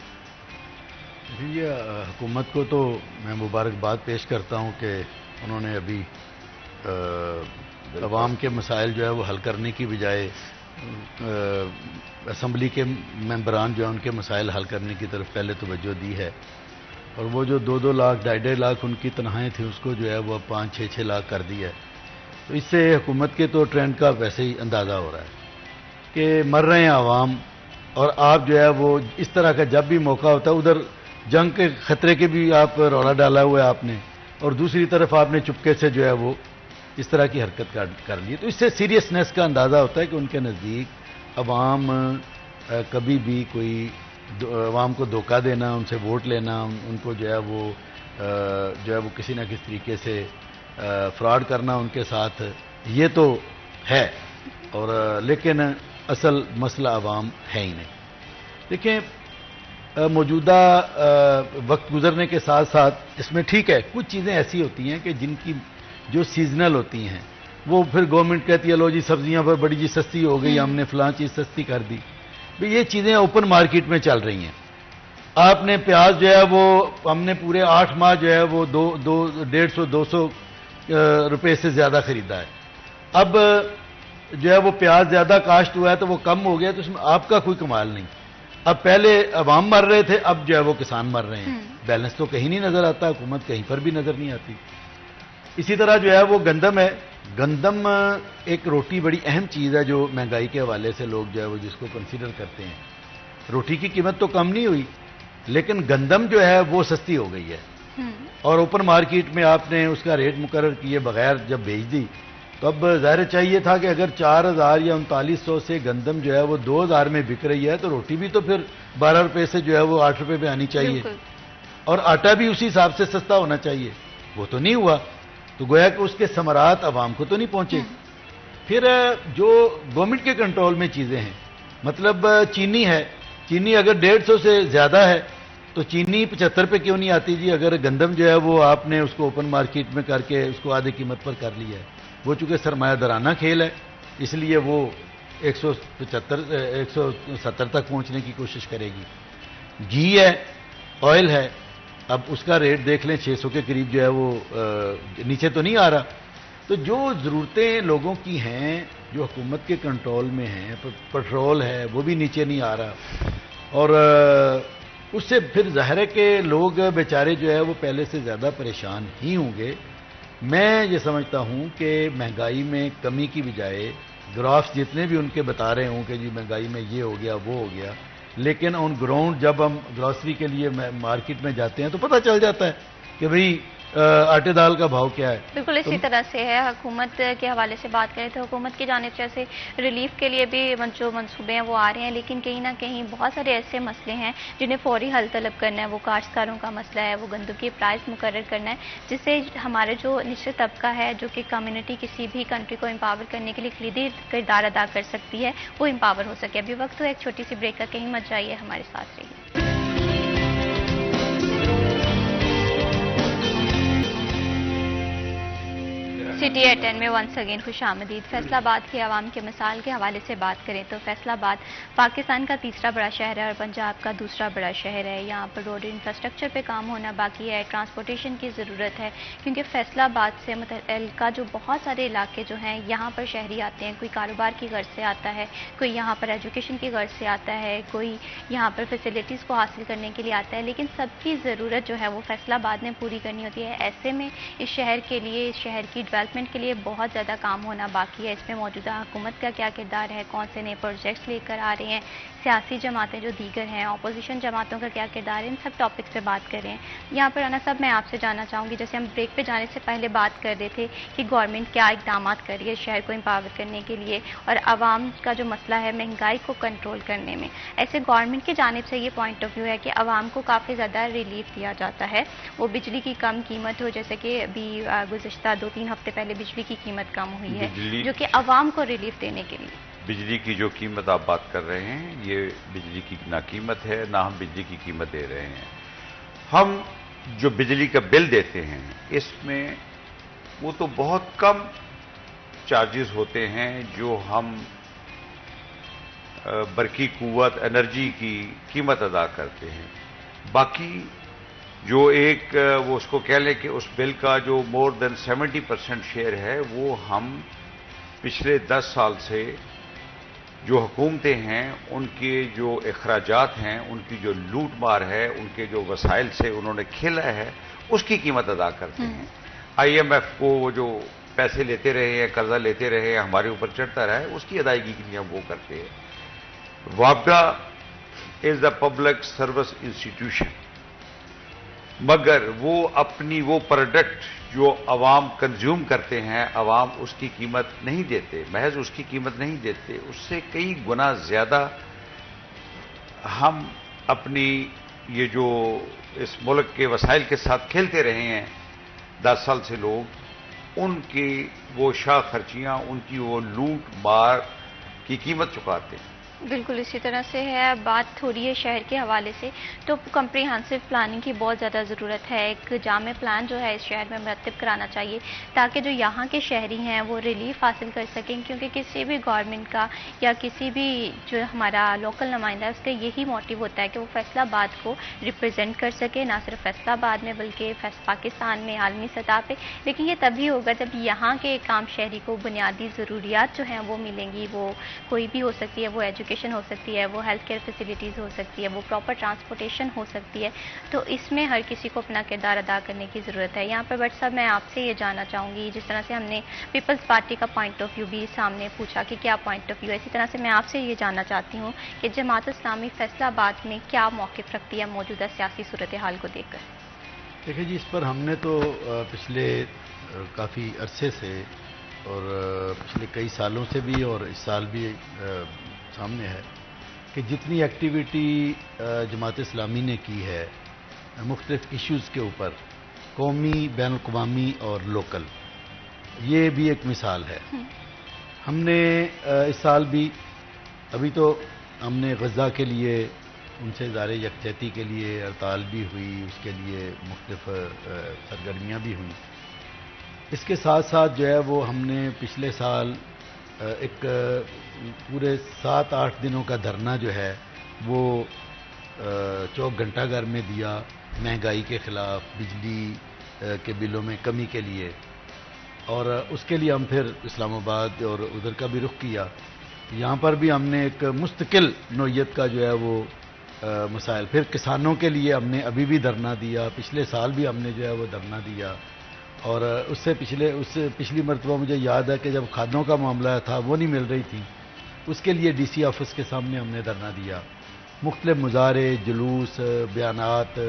جی، حکومت کو تو میں مبارکباد پیش کرتا ہوں کہ انہوں نے ابھی عوام کے مسائل جو ہے وہ حل کرنے کی بجائے اسمبلی کے ممبران جو ہیں ان کے مسائل حل کرنے کی طرف پہلے توجہ دی ہے، اور وہ جو 2-2 لاکھ 2.5 لاکھ ان کی تنخواہیں تھیں اس کو جو ہے وہ 5-6 لاکھ کر دی ہے۔ تو اس سے حکومت کے تو ٹرینڈ کا ویسے ہی اندازہ ہو رہا ہے کہ مر رہے ہیں عوام، اور آپ جو ہے وہ اس طرح کا جب بھی موقع ہوتا ہے، ادھر جنگ کے خطرے کے بھی آپ رولا ڈالا ہوا ہے آپ نے، اور دوسری طرف آپ نے چپکے سے جو ہے وہ اس طرح کی حرکت کر لی، تو اس سے سیریسنیس کا اندازہ ہوتا ہے کہ ان کے نزدیک عوام کبھی بھی کوئی عوام کو دھوکہ دینا، ان سے ووٹ لینا، ان کو جو ہے وہ کسی نہ کسی طریقے سے فراڈ کرنا ان کے ساتھ، یہ تو ہے، اور لیکن اصل مسئلہ عوام ہے ہی نہیں۔ دیکھیں، موجودہ وقت گزرنے کے ساتھ ساتھ اس میں ٹھیک ہے کچھ چیزیں ایسی ہوتی ہیں کہ جن کی جو سیزنل ہوتی ہیں وہ پھر گورنمنٹ کہتی ہے لو جی سبزیاں پر بڑی جی سستی ہو گئی، ہم نے فلاں چیز سستی کر دی، بھئی یہ چیزیں اوپن مارکیٹ میں چل رہی ہیں۔ آپ نے پیاز جو ہے وہ ہم نے پورے 8 ماہ جو ہے وہ 150-200 روپے سے زیادہ خریدا ہے، اب جو ہے وہ پیاز زیادہ کاشت ہوا ہے تو وہ کم ہو گیا، تو اس میں آپ کا کوئی کمال نہیں۔ اب پہلے عوام مر رہے تھے، اب جو ہے وہ کسان مر رہے ہیں، بیلنس تو کہیں نہیں نظر آتا، حکومت کہیں پر بھی نظر نہیں آتی۔ اسی طرح جو ہے وہ گندم ہے، گندم ایک روٹی بڑی اہم چیز ہے جو مہنگائی کے حوالے سے لوگ جو ہے وہ جس کو کنسیڈر کرتے ہیں۔ روٹی کی قیمت تو کم نہیں ہوئی لیکن گندم جو ہے وہ سستی ہو گئی ہے، اور اوپن مارکیٹ میں آپ نے اس کا ریٹ مقرر کیے بغیر جب بھیج دی تو اب ظاہر چاہیے تھا کہ اگر 4000 یا 3900 سے گندم جو ہے وہ 2000 میں بک رہی ہے تو روٹی بھی تو پھر 12 روپے سے جو ہے وہ 8 روپے پہ آنی چاہیے، اور آٹا بھی اسی حساب سے سستا ہونا چاہیے. وہ تو نہیں ہوا، تو گویا کہ اس کے ثمرات عوام کو تو نہیں پہنچے. پھر جو گورنمنٹ کے کنٹرول میں چیزیں ہیں، مطلب چینی ہے، چینی اگر 150 سے زیادہ ہے تو چینی 75 پہ کیوں نہیں آتی جی؟ اگر گندم جو ہے وہ آپ نے اس کو اوپن مارکیٹ میں کر کے اس کو آدھی قیمت پر کر لیا ہے. وہ چونکہ سرمایہ دارانہ کھیل ہے اس لیے وہ 170 تک پہنچنے کی کوشش کرے گی. گھی ہے، آئل ہے، اب اس کا ریٹ دیکھ لیں 600 کے قریب جو ہے وہ نیچے تو نہیں آ رہا. تو جو ضرورتیں لوگوں کی ہیں جو حکومت کے کنٹرول میں ہیں، پٹرول ہے وہ بھی نیچے نہیں آ رہا، اور اس سے پھر ظاہر ہے کہ لوگ بیچارے جو ہے وہ پہلے سے زیادہ پریشان ہی ہوں گے. میں یہ سمجھتا ہوں کہ مہنگائی میں کمی کی بجائے گرافس جتنے بھی ان کے بتا رہے ہوں کہ جی مہنگائی میں یہ ہو گیا وہ ہو گیا، لیکن آن گراؤنڈ جب ہم گروسری کے لیے مارکیٹ میں جاتے ہیں تو پتہ چل جاتا ہے کہ بھئی آٹے دال کا بھاؤ کیا ہے. بالکل اسی طرح سے ہے. حکومت کے حوالے سے بات کریں تو حکومت کی جانب سے ایسے ریلیف کے لیے بھی جو منصوبے ہیں وہ آ رہے ہیں، لیکن کہیں نہ کہیں بہت سارے ایسے مسئلے ہیں جنہیں فوری حل طلب کرنا ہے. وہ کاشتکاروں کا مسئلہ ہے، وہ گندم کی پرائس مقرر کرنا ہے جس سے ہمارے جو نچلے طبقہ ہے جو کہ کمیونٹی کسی بھی کنٹری کو امپاور کرنے کے لیے کلیدی کردار ادا کر سکتی ہے وہ امپاور ہو سکے. ابھی وقت ہو ایک چھوٹی سی بریک کا، کہیں مت جائیے، ہمارے ساتھ رہیے. سٹی ایٹ 10 میں ونس اگین خوش آمدید. فیصل آباد کے عوام کے مثال کے حوالے سے بات کریں تو فیصل آباد پاکستان کا تیسرا بڑا شہر ہے اور پنجاب کا دوسرا بڑا شہر ہے. یہاں پر روڈ انفراسٹرکچر پہ کام ہونا باقی ہے، ٹرانسپورٹیشن کی ضرورت ہے کیونکہ فیصل آباد سے متعلقہ جو بہت سارے علاقے جو ہیں یہاں پر شہری آتے ہیں. کوئی کاروبار کی غرض سے آتا ہے، کوئی یہاں پر ایجوکیشن کی غرض سے آتا ہے، کوئی یہاں پر فیسلٹیز کو حاصل کرنے کے لیے آتا ہے، لیکن سب کی ضرورت جو ہے وہ فیصل آباد میں پوری کرنی ہوتی ہے. ایسے میں اس شہر کے لیے، اس شہر کی ڈیولپمنٹ کے لیے بہت زیادہ کام ہونا باقی ہے. اس میں موجودہ حکومت کا کیا کردار ہے، کون سے نئے پروجیکٹس لے کر آ رہے ہیں، سیاسی جماعتیں جو دیگر ہیں، اپوزیشن جماعتوں کا کیا کردار ہے، ان سب ٹاپکس پہ بات کر رہے ہیں. یہاں پر رانا صاحب میں آپ سے جاننا چاہوں گی، جیسے ہم بریک پہ جانے سے پہلے بات کر رہے تھے کہ گورنمنٹ کیا اقدامات کر رہی ہے شہر کو امپاور کرنے کے لیے اور عوام کا جو مسئلہ ہے مہنگائی کو کنٹرول کرنے میں. ایسے گورنمنٹ کی جانب سے یہ پوائنٹ آف ویو ہے کہ عوام کو کافی زیادہ ریلیف دیا جاتا ہے. وہ بجلی کی کم قیمت ہو، جیسے کہ ابھی گزشتہ 2-3 ہفتے پہلے بجلی کی قیمت کم ہوئی ہے جو کہ عوام کو ریلیف دینے کے لیے. بجلی کی جو قیمت آپ بات کر رہے ہیں یہ بجلی کی نہ قیمت ہے نہ ہم بجلی کی قیمت دے رہے ہیں. ہم جو بجلی کا بل دیتے ہیں اس میں وہ تو بہت کم چارجز ہوتے ہیں جو ہم برقی قوت انرجی کی قیمت ادا کرتے ہیں. باقی جو ایک وہ اس کو کہہ لیں کہ اس بل کا جو مور دین 70% شیئر ہے وہ ہم پچھلے 10 سال سے جو حکومتیں ہیں ان کے جو اخراجات ہیں، ان کی جو لوٹ مار ہے، ان کے جو وسائل سے انہوں نے کھیلا ہے اس کی قیمت ادا کرتے ہیں. IMF کو وہ جو پیسے لیتے رہے ہیں، قرضہ لیتے رہے ہیں، ہمارے اوپر چڑھتا رہا ہے، اس کی ادائیگی کے لیے ہم وہ کرتے ہیں. وابڈا از دا پبلک سروس انسٹیٹیوشن، مگر وہ اپنی وہ پروڈکٹ جو عوام کنزیوم کرتے ہیں عوام اس کی قیمت نہیں دیتے، محض اس کی قیمت نہیں دیتے، اس سے کئی گنا زیادہ ہم اپنی یہ جو اس ملک کے وسائل کے ساتھ کھیلتے رہے ہیں 10 سال سے لوگ، ان کی وہ شاہ خرچیاں، ان کی وہ لوٹ مار کی قیمت چکاتے ہیں. بالکل اسی طرح سے ہے. بات ہو رہی ہے شہر کے حوالے سے تو کمپریہنسو پلاننگ کی بہت زیادہ ضرورت ہے. ایک جامع پلان جو ہے اس شہر میں مرتب کرانا چاہیے تاکہ جو یہاں کے شہری ہیں وہ ریلیف حاصل کر سکیں، کیونکہ کسی بھی گورنمنٹ کا یا کسی بھی جو ہمارا لوکل نمائندہ ہے اس کا یہی موٹیو ہوتا ہے کہ وہ فیصل آباد کو ریپرزینٹ کر سکے، نہ صرف فیصل آباد میں بلکہ پاکستان میں عالمی سطح پہ. لیکن یہ تبھی ہوگا جب یہاں کے ایک عام شہری کو بنیادی ضروریات جو ہیں وہ ملیں گی. وہ کوئی بھی ہو سکتی ہے، وہ ایجوکیشن ہو سکتی ہے، وہ ہیلتھ کیئر فیسلٹیز ہو سکتی ہے، وہ پراپر ٹرانسپورٹیشن ہو سکتی ہے. تو اس میں ہر کسی کو اپنا کردار ادا کرنے کی ضرورت ہے. یہاں پر بٹ صاحب میں آپ سے یہ جاننا چاہوں گی، جس طرح سے ہم نے پیپلز پارٹی کا پوائنٹ آف ویو بھی سامنے پوچھا کہ کیا پوائنٹ آف ویو ہے، اسی طرح سے میں آپ سے یہ جاننا چاہتی ہوں کہ جماعت اسلامی فیصل آباد میں کیا موقف رکھتی ہے موجودہ سیاسی صورتحال کو دیکھ کر. دیکھیں جی، اس پر ہم نے تو پچھلے کافی عرصے سے اور پچھلے کئی سالوں سے بھی اور اس سال بھی سامنے ہے کہ جتنی ایکٹیویٹی جماعت اسلامی نے کی ہے مختلف ایشوز کے اوپر، قومی، بین الاقوامی اور لوکل، یہ بھی ایک مثال ہے. ہم نے اس سال بھی، ابھی تو ہم نے غزہ کے لیے ان سے اظہار یکجہتی کے لیے ہڑتال بھی ہوئی، اس کے لیے مختلف سرگرمیاں بھی ہوئیں. اس کے ساتھ ساتھ جو ہے وہ ہم نے پچھلے سال ایک پورے 7-8 دنوں کا دھرنا جو ہے وہ چوک گھنٹہ گھر میں دیا، مہنگائی کے خلاف، بجلی کے بلوں میں کمی کے لیے. اور اس کے لیے ہم پھر اسلام آباد اور ادھر کا بھی رخ کیا. یہاں پر بھی ہم نے ایک مستقل نوعیت کا جو ہے وہ مسائل، پھر کسانوں کے لیے ہم نے ابھی بھی دھرنا دیا، پچھلے سال بھی ہم نے جو ہے وہ دھرنا دیا. اور اس سے پچھلی مرتبہ مجھے یاد ہے کہ جب کھادوں کا معاملہ تھا وہ نہیں مل رہی تھی، اس کے لیے ڈی سی آفس کے سامنے ہم نے دھرنا دیا. مختلف مظاہرے، جلوس، بیانات،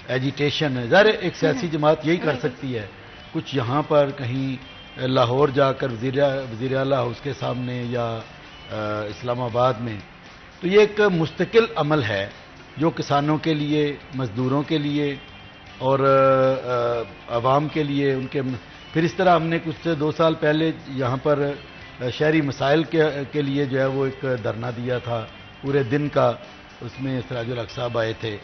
ایجیٹیشن. ظاہر ایک سیاسی جماعت یہی کر سکتی ہے، کچھ یہاں پر کہیں لاہور جا کر وزیر اعلیٰ ہاؤس کے سامنے یا اسلام آباد میں. تو یہ ایک مستقل عمل ہے جو کسانوں کے لیے، مزدوروں کے لیے اور عوام کے لیے ان کے. پھر اس طرح ہم نے کچھ 2 سال پہلے یہاں پر شہری مسائل کے لیے جو ہے وہ ایک دھرنا دیا تھا پورے دن کا. اس میں سراج الحق صاحب آئے تھے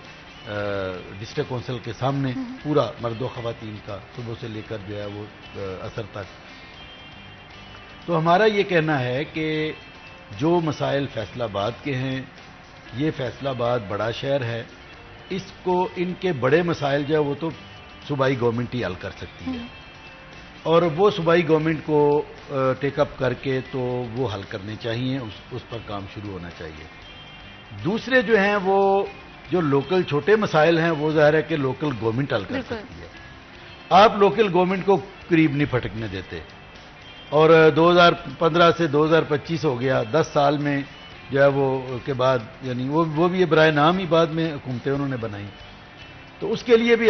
ڈسٹرکٹ کونسل کے سامنے، پورا مرد و خواتین کا، صبح سے لے کر جو ہے وہ عصر تک. تو ہمارا یہ کہنا ہے کہ جو مسائل فیصل آباد کے ہیں، یہ فیصل آباد بڑا شہر ہے، اس کو ان کے بڑے مسائل جو ہے وہ تو صوبائی گورنمنٹ ہی حل کر سکتی ہے، اور وہ صوبائی گورنمنٹ کو ٹیک اپ کر کے تو وہ حل کرنے چاہیے، اس پر کام شروع ہونا چاہیے. دوسرے جو ہیں وہ جو لوکل چھوٹے مسائل ہیں وہ ظاہر ہے کہ لوکل گورنمنٹ حل کر سکتی ہے. آپ لوکل گورنمنٹ کو قریب نہیں پھٹکنے دیتے، اور 2015 سے 2025 ہو گیا، 10 سال میں جو ہے وہ کے بعد، یعنی وہ بھی برائے نام ہی بعد میں حکومتیں انہوں نے بنائی. تو اس کے لیے بھی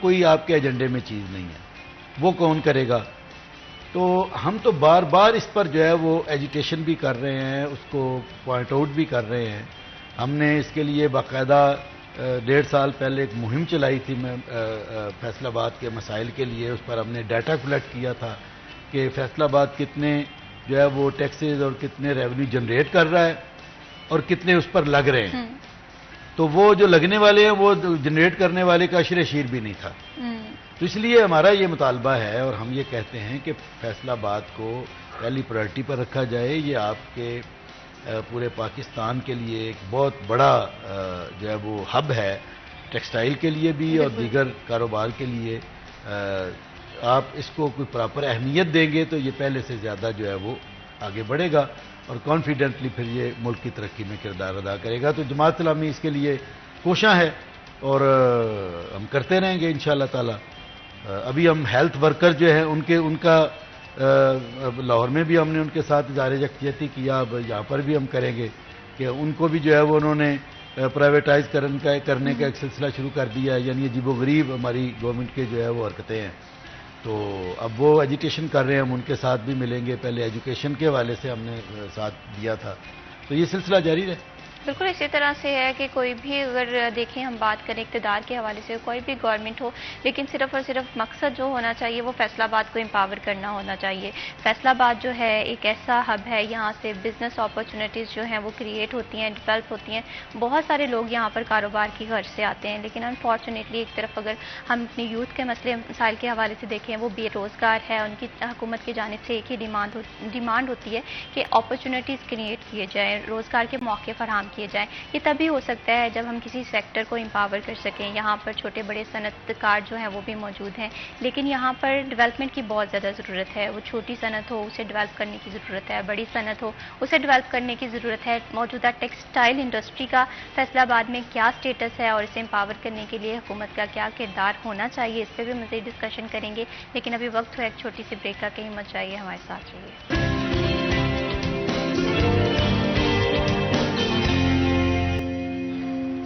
کوئی آپ کے ایجنڈے میں چیز نہیں ہے، وہ کون کرے گا؟ تو ہم تو بار بار اس پر جو ہے وہ ایجیٹیشن بھی کر رہے ہیں، اس کو پوائنٹ آؤٹ بھی کر رہے ہیں. ہم نے اس کے لیے باقاعدہ 1.5 سال پہلے ایک مہم چلائی تھی فیصل آباد کے مسائل کے لیے. اس پر ہم نے ڈیٹا کلیکٹ کیا تھا کہ فیصل آباد کتنے جو ہے وہ ٹیکسز اور کتنے ریونیو جنریٹ کر رہا ہے اور کتنے اس پر لگ رہے ہیں. تو وہ جو لگنے والے ہیں وہ جنریٹ کرنے والے کا اشر شیر بھی نہیں تھا. تو اس لیے ہمارا یہ مطالبہ ہے اور ہم یہ کہتے ہیں کہ فیصل آباد کو پہلی پرائرٹی پر رکھا جائے. یہ آپ کے پورے پاکستان کے لیے ایک بہت بڑا جو ہے وہ ہب ہے، ٹیکسٹائل کے لیے بھی اور دیگر کاروبار کے لیے. آپ اس کو کوئی پراپر اہمیت دیں گے تو یہ پہلے سے زیادہ جو ہے وہ آگے بڑھے گا اور کانفیڈنٹلی پھر یہ ملک کی ترقی میں کردار ادا کرے گا. تو جماعت اسلامی اس کے لیے کوشاں ہے اور ہم کرتے رہیں گے انشاءاللہ تعالی. ابھی ہم ہیلتھ ورکر جو ہیں ان کا لاہور میں بھی ہم نے ان کے ساتھ اظہار یکجہتی کیا، اب یہاں پر بھی ہم کریں گے کہ ان کو بھی جو ہے وہ انہوں نے پرائیویٹائز کرنے کا ایک سلسلہ شروع کر دیا ہے. یعنی عجیب و غریب ہماری گورنمنٹ کے جو ہے وہ حرکتیں ہیں. تو اب وہ ایجیٹیشن کر رہے ہیں، ہم ان کے ساتھ بھی ملیں گے. پہلے ایجوکیشن کے حوالے سے ہم نے ساتھ دیا تھا، تو یہ سلسلہ جاری رہے. بالکل اسی طرح سے ہے کہ کوئی بھی اگر دیکھیں ہم بات کریں اقتدار کے حوالے سے، کوئی بھی گورنمنٹ ہو، لیکن صرف اور صرف مقصد جو ہونا چاہیے وہ فیصل آباد کو امپاور کرنا ہونا چاہیے. فیصل آباد جو ہے ایک ایسا ہب ہے، یہاں سے بزنس اپرچونیٹیز جو ہیں وہ کریٹ ہوتی ہیں، ڈیولپ ہوتی ہیں. بہت سارے لوگ یہاں پر کاروبار کی غرض سے آتے ہیں، لیکن انفارچونیٹلی ایک طرف اگر ہم اپنی یوتھ کے مسائل کے حوالے سے دیکھیں، وہ بے روزگار ہے. ان کی حکومت کی جانب سے ایک ہی ڈیمانڈ ہوتی ہے کہ اپرچونیٹیز کریٹ کیے جائیں، روزگار کے موقع فراہم کیے جائیں. یہ تبھی ہو سکتا ہے جب ہم کسی سیکٹر کو امپاور کر سکیں. یہاں پر چھوٹے بڑے صنعت کار جو ہیں وہ بھی موجود ہیں، لیکن یہاں پر ڈیولپمنٹ کی بہت زیادہ ضرورت ہے. وہ چھوٹی صنعت ہو اسے ڈیولپ کرنے کی ضرورت ہے، بڑی صنعت ہو اسے ڈیولپ کرنے کی ضرورت ہے. موجودہ ٹیکسٹائل انڈسٹری کا فیصل آباد میں کیا سٹیٹس ہے اور اسے امپاور کرنے کے لیے حکومت کا کیا کردار ہونا چاہیے، اس پہ بھی مزید ڈسکشن کریں گے. لیکن ابھی وقت ہو ایک چھوٹی سی بریک کا، کہیں مت جائیے، ہمارے ساتھ رہیے.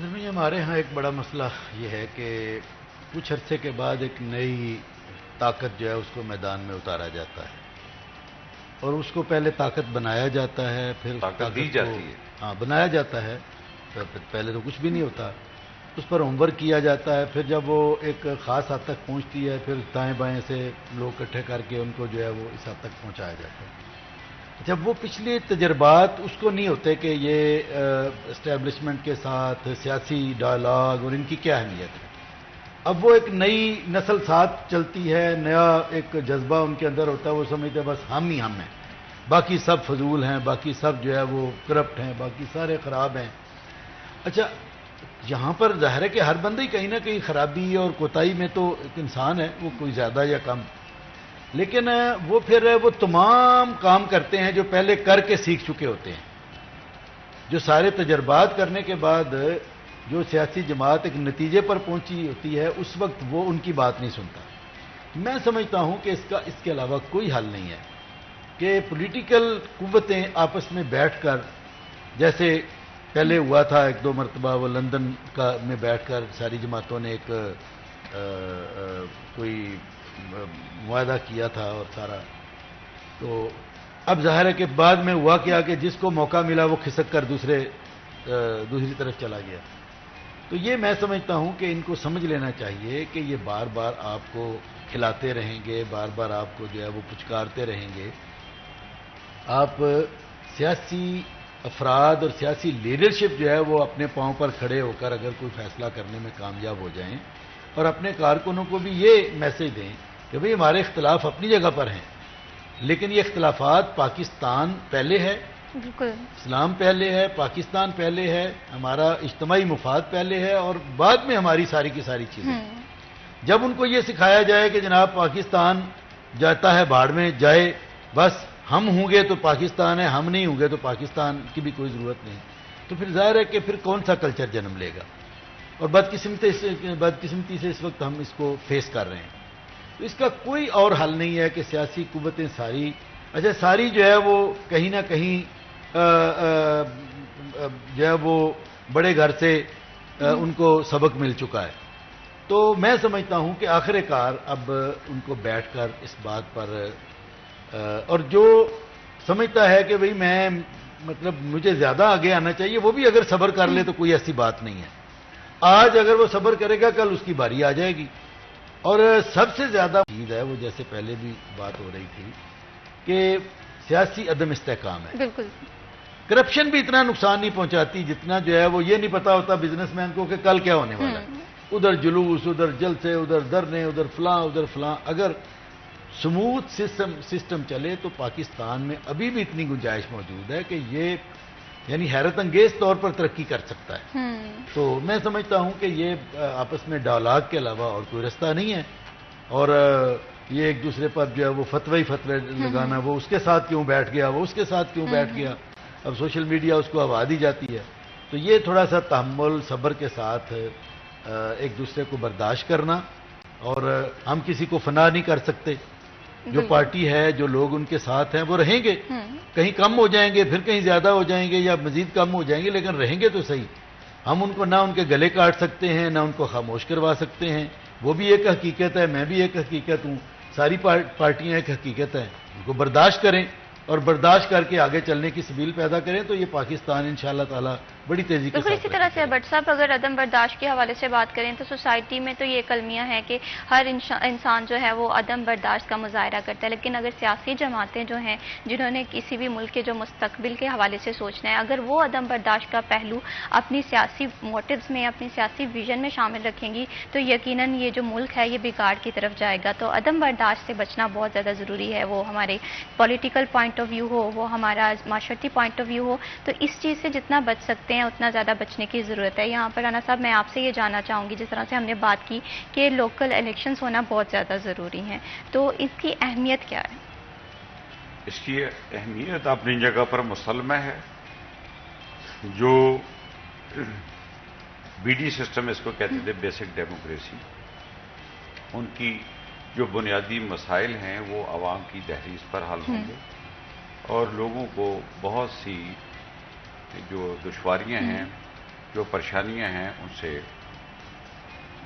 میں ہمارے ہاں ایک بڑا مسئلہ یہ ہے کہ کچھ عرصے کے بعد ایک نئی طاقت جو ہے اس کو میدان میں اتارا جاتا ہے اور اس کو پہلے طاقت بنایا جاتا ہے، پھر اس طاقت دی کو جاتی ہے۔ ہاں بنایا جاتا ہے، پہلے تو کچھ بھی نہیں ہوتا، اس پر ہوم ورک کیا جاتا ہے، پھر جب وہ ایک خاص حد تک پہنچتی ہے پھر دائیں بائیں سے لوگ اکٹھے کر کے ان کو جو ہے وہ اس حد تک پہنچایا جاتا ہے۔ جب وہ پچھلے تجربات اس کو نہیں ہوتے کہ یہ اسٹیبلشمنٹ کے ساتھ سیاسی ڈائلاگ اور ان کی کیا اہمیت ہے، اب وہ ایک نئی نسل ساتھ چلتی ہے، نیا ایک جذبہ ان کے اندر ہوتا ہے، وہ سمجھتے ہیں بس ہم ہی ہم ہیں، باقی سب فضول ہیں، باقی سب جو ہے وہ کرپٹ ہیں، باقی سارے خراب ہیں۔ اچھا یہاں پر ظاہر ہے کہ ہر بندہ ہی کہیں نہ کہیں خرابی اور کوتاہی میں تو ایک انسان ہے، وہ کوئی زیادہ یا کم، لیکن وہ پھر وہ تمام کام کرتے ہیں جو پہلے کر کے سیکھ چکے ہوتے ہیں، جو سارے تجربات کرنے کے بعد جو سیاسی جماعت ایک نتیجے پر پہنچی ہوتی ہے اس وقت وہ ان کی بات نہیں سنتا۔ میں سمجھتا ہوں کہ اس کے علاوہ کوئی حل نہیں ہے کہ پولیٹیکل قوتیں آپس میں بیٹھ کر، جیسے پہلے ہوا تھا ایک دو مرتبہ وہ لندن میں بیٹھ کر ساری جماعتوں نے ایک کوئی معاہدہ کیا تھا اور سارا، تو اب ظاہر ہے کہ بعد میں ہوا کیا کہ جس کو موقع ملا وہ کھسک کر دوسری طرف چلا گیا۔ تو یہ میں سمجھتا ہوں کہ ان کو سمجھ لینا چاہیے کہ یہ بار بار آپ کو کھلاتے رہیں گے، بار بار آپ کو جو ہے وہ پچکارتے رہیں گے، آپ سیاسی افراد اور سیاسی لیڈرشپ جو ہے وہ اپنے پاؤں پر کھڑے ہو کر اگر کوئی فیصلہ کرنے میں کامیاب ہو جائیں اور اپنے کارکنوں کو بھی یہ میسج دیں کہ بھئی ہمارے اختلاف اپنی جگہ پر ہیں، لیکن یہ اختلافات پاکستان پہلے ہے، بالکل اسلام پہلے ہے، پاکستان پہلے ہے، ہمارا اجتماعی مفاد پہلے ہے اور بعد میں ہماری ساری کی ساری چیزیں۔ جب ان کو یہ سکھایا جائے کہ جناب پاکستان جاتا ہے بھاڑ میں جائے، بس ہم ہوں گے تو پاکستان ہے، ہم نہیں ہوں گے تو پاکستان کی بھی کوئی ضرورت نہیں، تو پھر ظاہر ہے کہ پھر کون سا کلچر جنم لے گا، اور بدقسمتی سے اس وقت ہم اس کو فیس کر رہے ہیں۔ تو اس کا کوئی اور حل نہیں ہے کہ سیاسی قوتیں ساری جو ہے وہ کہیں نہ کہیں جو ہے وہ بڑے گھر سے ان کو سبق مل چکا ہے۔ تو میں سمجھتا ہوں کہ آخر کار اب ان کو بیٹھ کر اس بات پر، اور جو سمجھتا ہے کہ بھئی میں مطلب مجھے زیادہ آگے آنا چاہیے، وہ بھی اگر صبر کر لے تو کوئی ایسی بات نہیں ہے، آج اگر وہ صبر کرے گا کل اس کی باری آ جائے گی۔ اور سب سے زیادہ چیز ہے وہ جیسے پہلے بھی بات ہو رہی تھی کہ سیاسی عدم استحکام ہے۔ بالکل کرپشن بھی اتنا نقصان نہیں پہنچاتی جتنا جو ہے وہ یہ نہیں پتا ہوتا بزنس مین کو کہ کل کیا ہونے والا ہے، ادھر جلوس، ادھر جلسے، ادھر دھرنے، ادھر فلاں۔ اگر سموتھ سسٹم چلے تو پاکستان میں ابھی بھی اتنی گنجائش موجود ہے کہ یہ یعنی حیرت انگیز طور پر ترقی کر سکتا ہے۔ تو میں سمجھتا ہوں کہ یہ آپس میں ڈائلاگ کے علاوہ اور کوئی رستہ نہیں ہے، اور یہ ایک دوسرے پر جو ہے وہ فتوے لگانا، وہ اس کے ساتھ کیوں بیٹھ گیا، وہ اس کے ساتھ کیوں بیٹھ گیا، اب سوشل میڈیا اس کو ہوا دی جاتی ہے۔ تو یہ تھوڑا سا تحمل صبر کے ساتھ ایک دوسرے کو برداشت کرنا، اور ہم کسی کو فنا نہیں کر سکتے، جو پارٹی ہے جو لوگ ان کے ساتھ ہیں وہ رہیں گے، کہیں کم ہو جائیں گے، پھر کہیں زیادہ ہو جائیں گے یا مزید کم ہو جائیں گے، لیکن رہیں گے تو صحیح۔ ہم ان کو نہ ان کے گلے کاٹ سکتے ہیں، نہ ان کو خاموش کروا سکتے ہیں، وہ بھی ایک حقیقت ہے، میں بھی ایک حقیقت ہوں، ساری پارٹیاں ایک حقیقت ہیں، ان کو برداشت کریں اور برداشت کر کے آگے چلنے کی سبیل پیدا کریں تو یہ پاکستان انشاءاللہ تعالی بڑی تیزی کے بالکل ساتھ اسی طرح سے بٹ صاحب اگر عدم برداشت کے حوالے سے بات کریں تو سوسائٹی میں تو یہ کلمیہ ہے کہ ہر انسان جو ہے وہ عدم برداشت کا مظاہرہ کرتا ہے، لیکن اگر سیاسی جماعتیں جو ہیں جنہوں نے کسی بھی ملک کے جو مستقبل کے حوالے سے سوچنا ہے، اگر وہ عدم برداشت کا پہلو اپنی سیاسی موٹیوز میں، اپنی سیاسی ویژن میں شامل رکھیں گی تو یقیناً یہ جو ملک ہے یہ بگاڑ کی طرف جائے گا۔ تو عدم برداشت سے بچنا بہت زیادہ ضروری ہے، وہ ہمارے پولیٹیکل پوائنٹ آف ویو ہو، وہ ہمارا معاشرتی پوائنٹ آف ویو ہو، تو اس چیز سے جتنا بچ سکتے ہیں اتنا زیادہ بچنے کی ضرورت ہے۔ یہاں پر رانا صاحب میں آپ سے یہ جاننا چاہوں گی، جس طرح سے ہم نے بات کی کہ لوکل الیکشنز ہونا بہت زیادہ ضروری ہیں، تو اس کی اہمیت کیا ہے؟ اس کی اہمیت اپنی جگہ پر مسلمہ ہے۔ جو بی ڈی سسٹم اس کو کہتے تھے، بیسک ڈیموکریسی، ان کی جو بنیادی مسائل ہیں وہ عوام کی دہلیز پر حل ہوں گے، اور لوگوں کو بہت سی جو دشواریاں ہیں جو پریشانیاں ہیں ان سے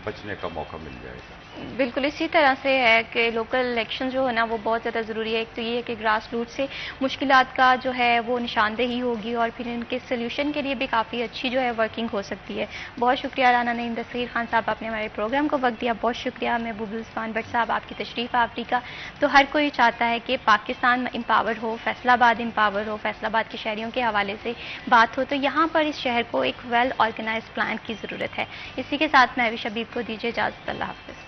بچنے کا موقع مل جائے گا. بالکل اسی طرح سے ہے کہ لوکل الیکشن جو ہے نا وہ بہت زیادہ ضروری ہے. ایک تو یہ ہے کہ گراس روٹ سے مشکلات کا جو ہے وہ نشاندہی ہوگی اور پھر ان کے سلیوشن کے لیے بھی کافی اچھی جو ہے ورکنگ ہو سکتی ہے. بہت شکریہ رانا نعیم دستگیر خان صاحب، آپ نے ہمارے پروگرام کو وقت دیا. بہت شکریہ محبوب الرحمان بٹ صاحب، آپ کی تشریف آوری کا. تو ہر کوئی چاہتا ہے کہ پاکستان امپاور ہو، فیصل آباد امپاور ہو، فیصل آباد کے شہریوں کے حوالے سے بات ہو، تو یہاں پر اس شہر کو ایک ویل آرگنائز پلان کی ضرورت ہے. اسی کے ساتھ میں بھی شبیب کو دیجیے اجازت. اللہ حافظ.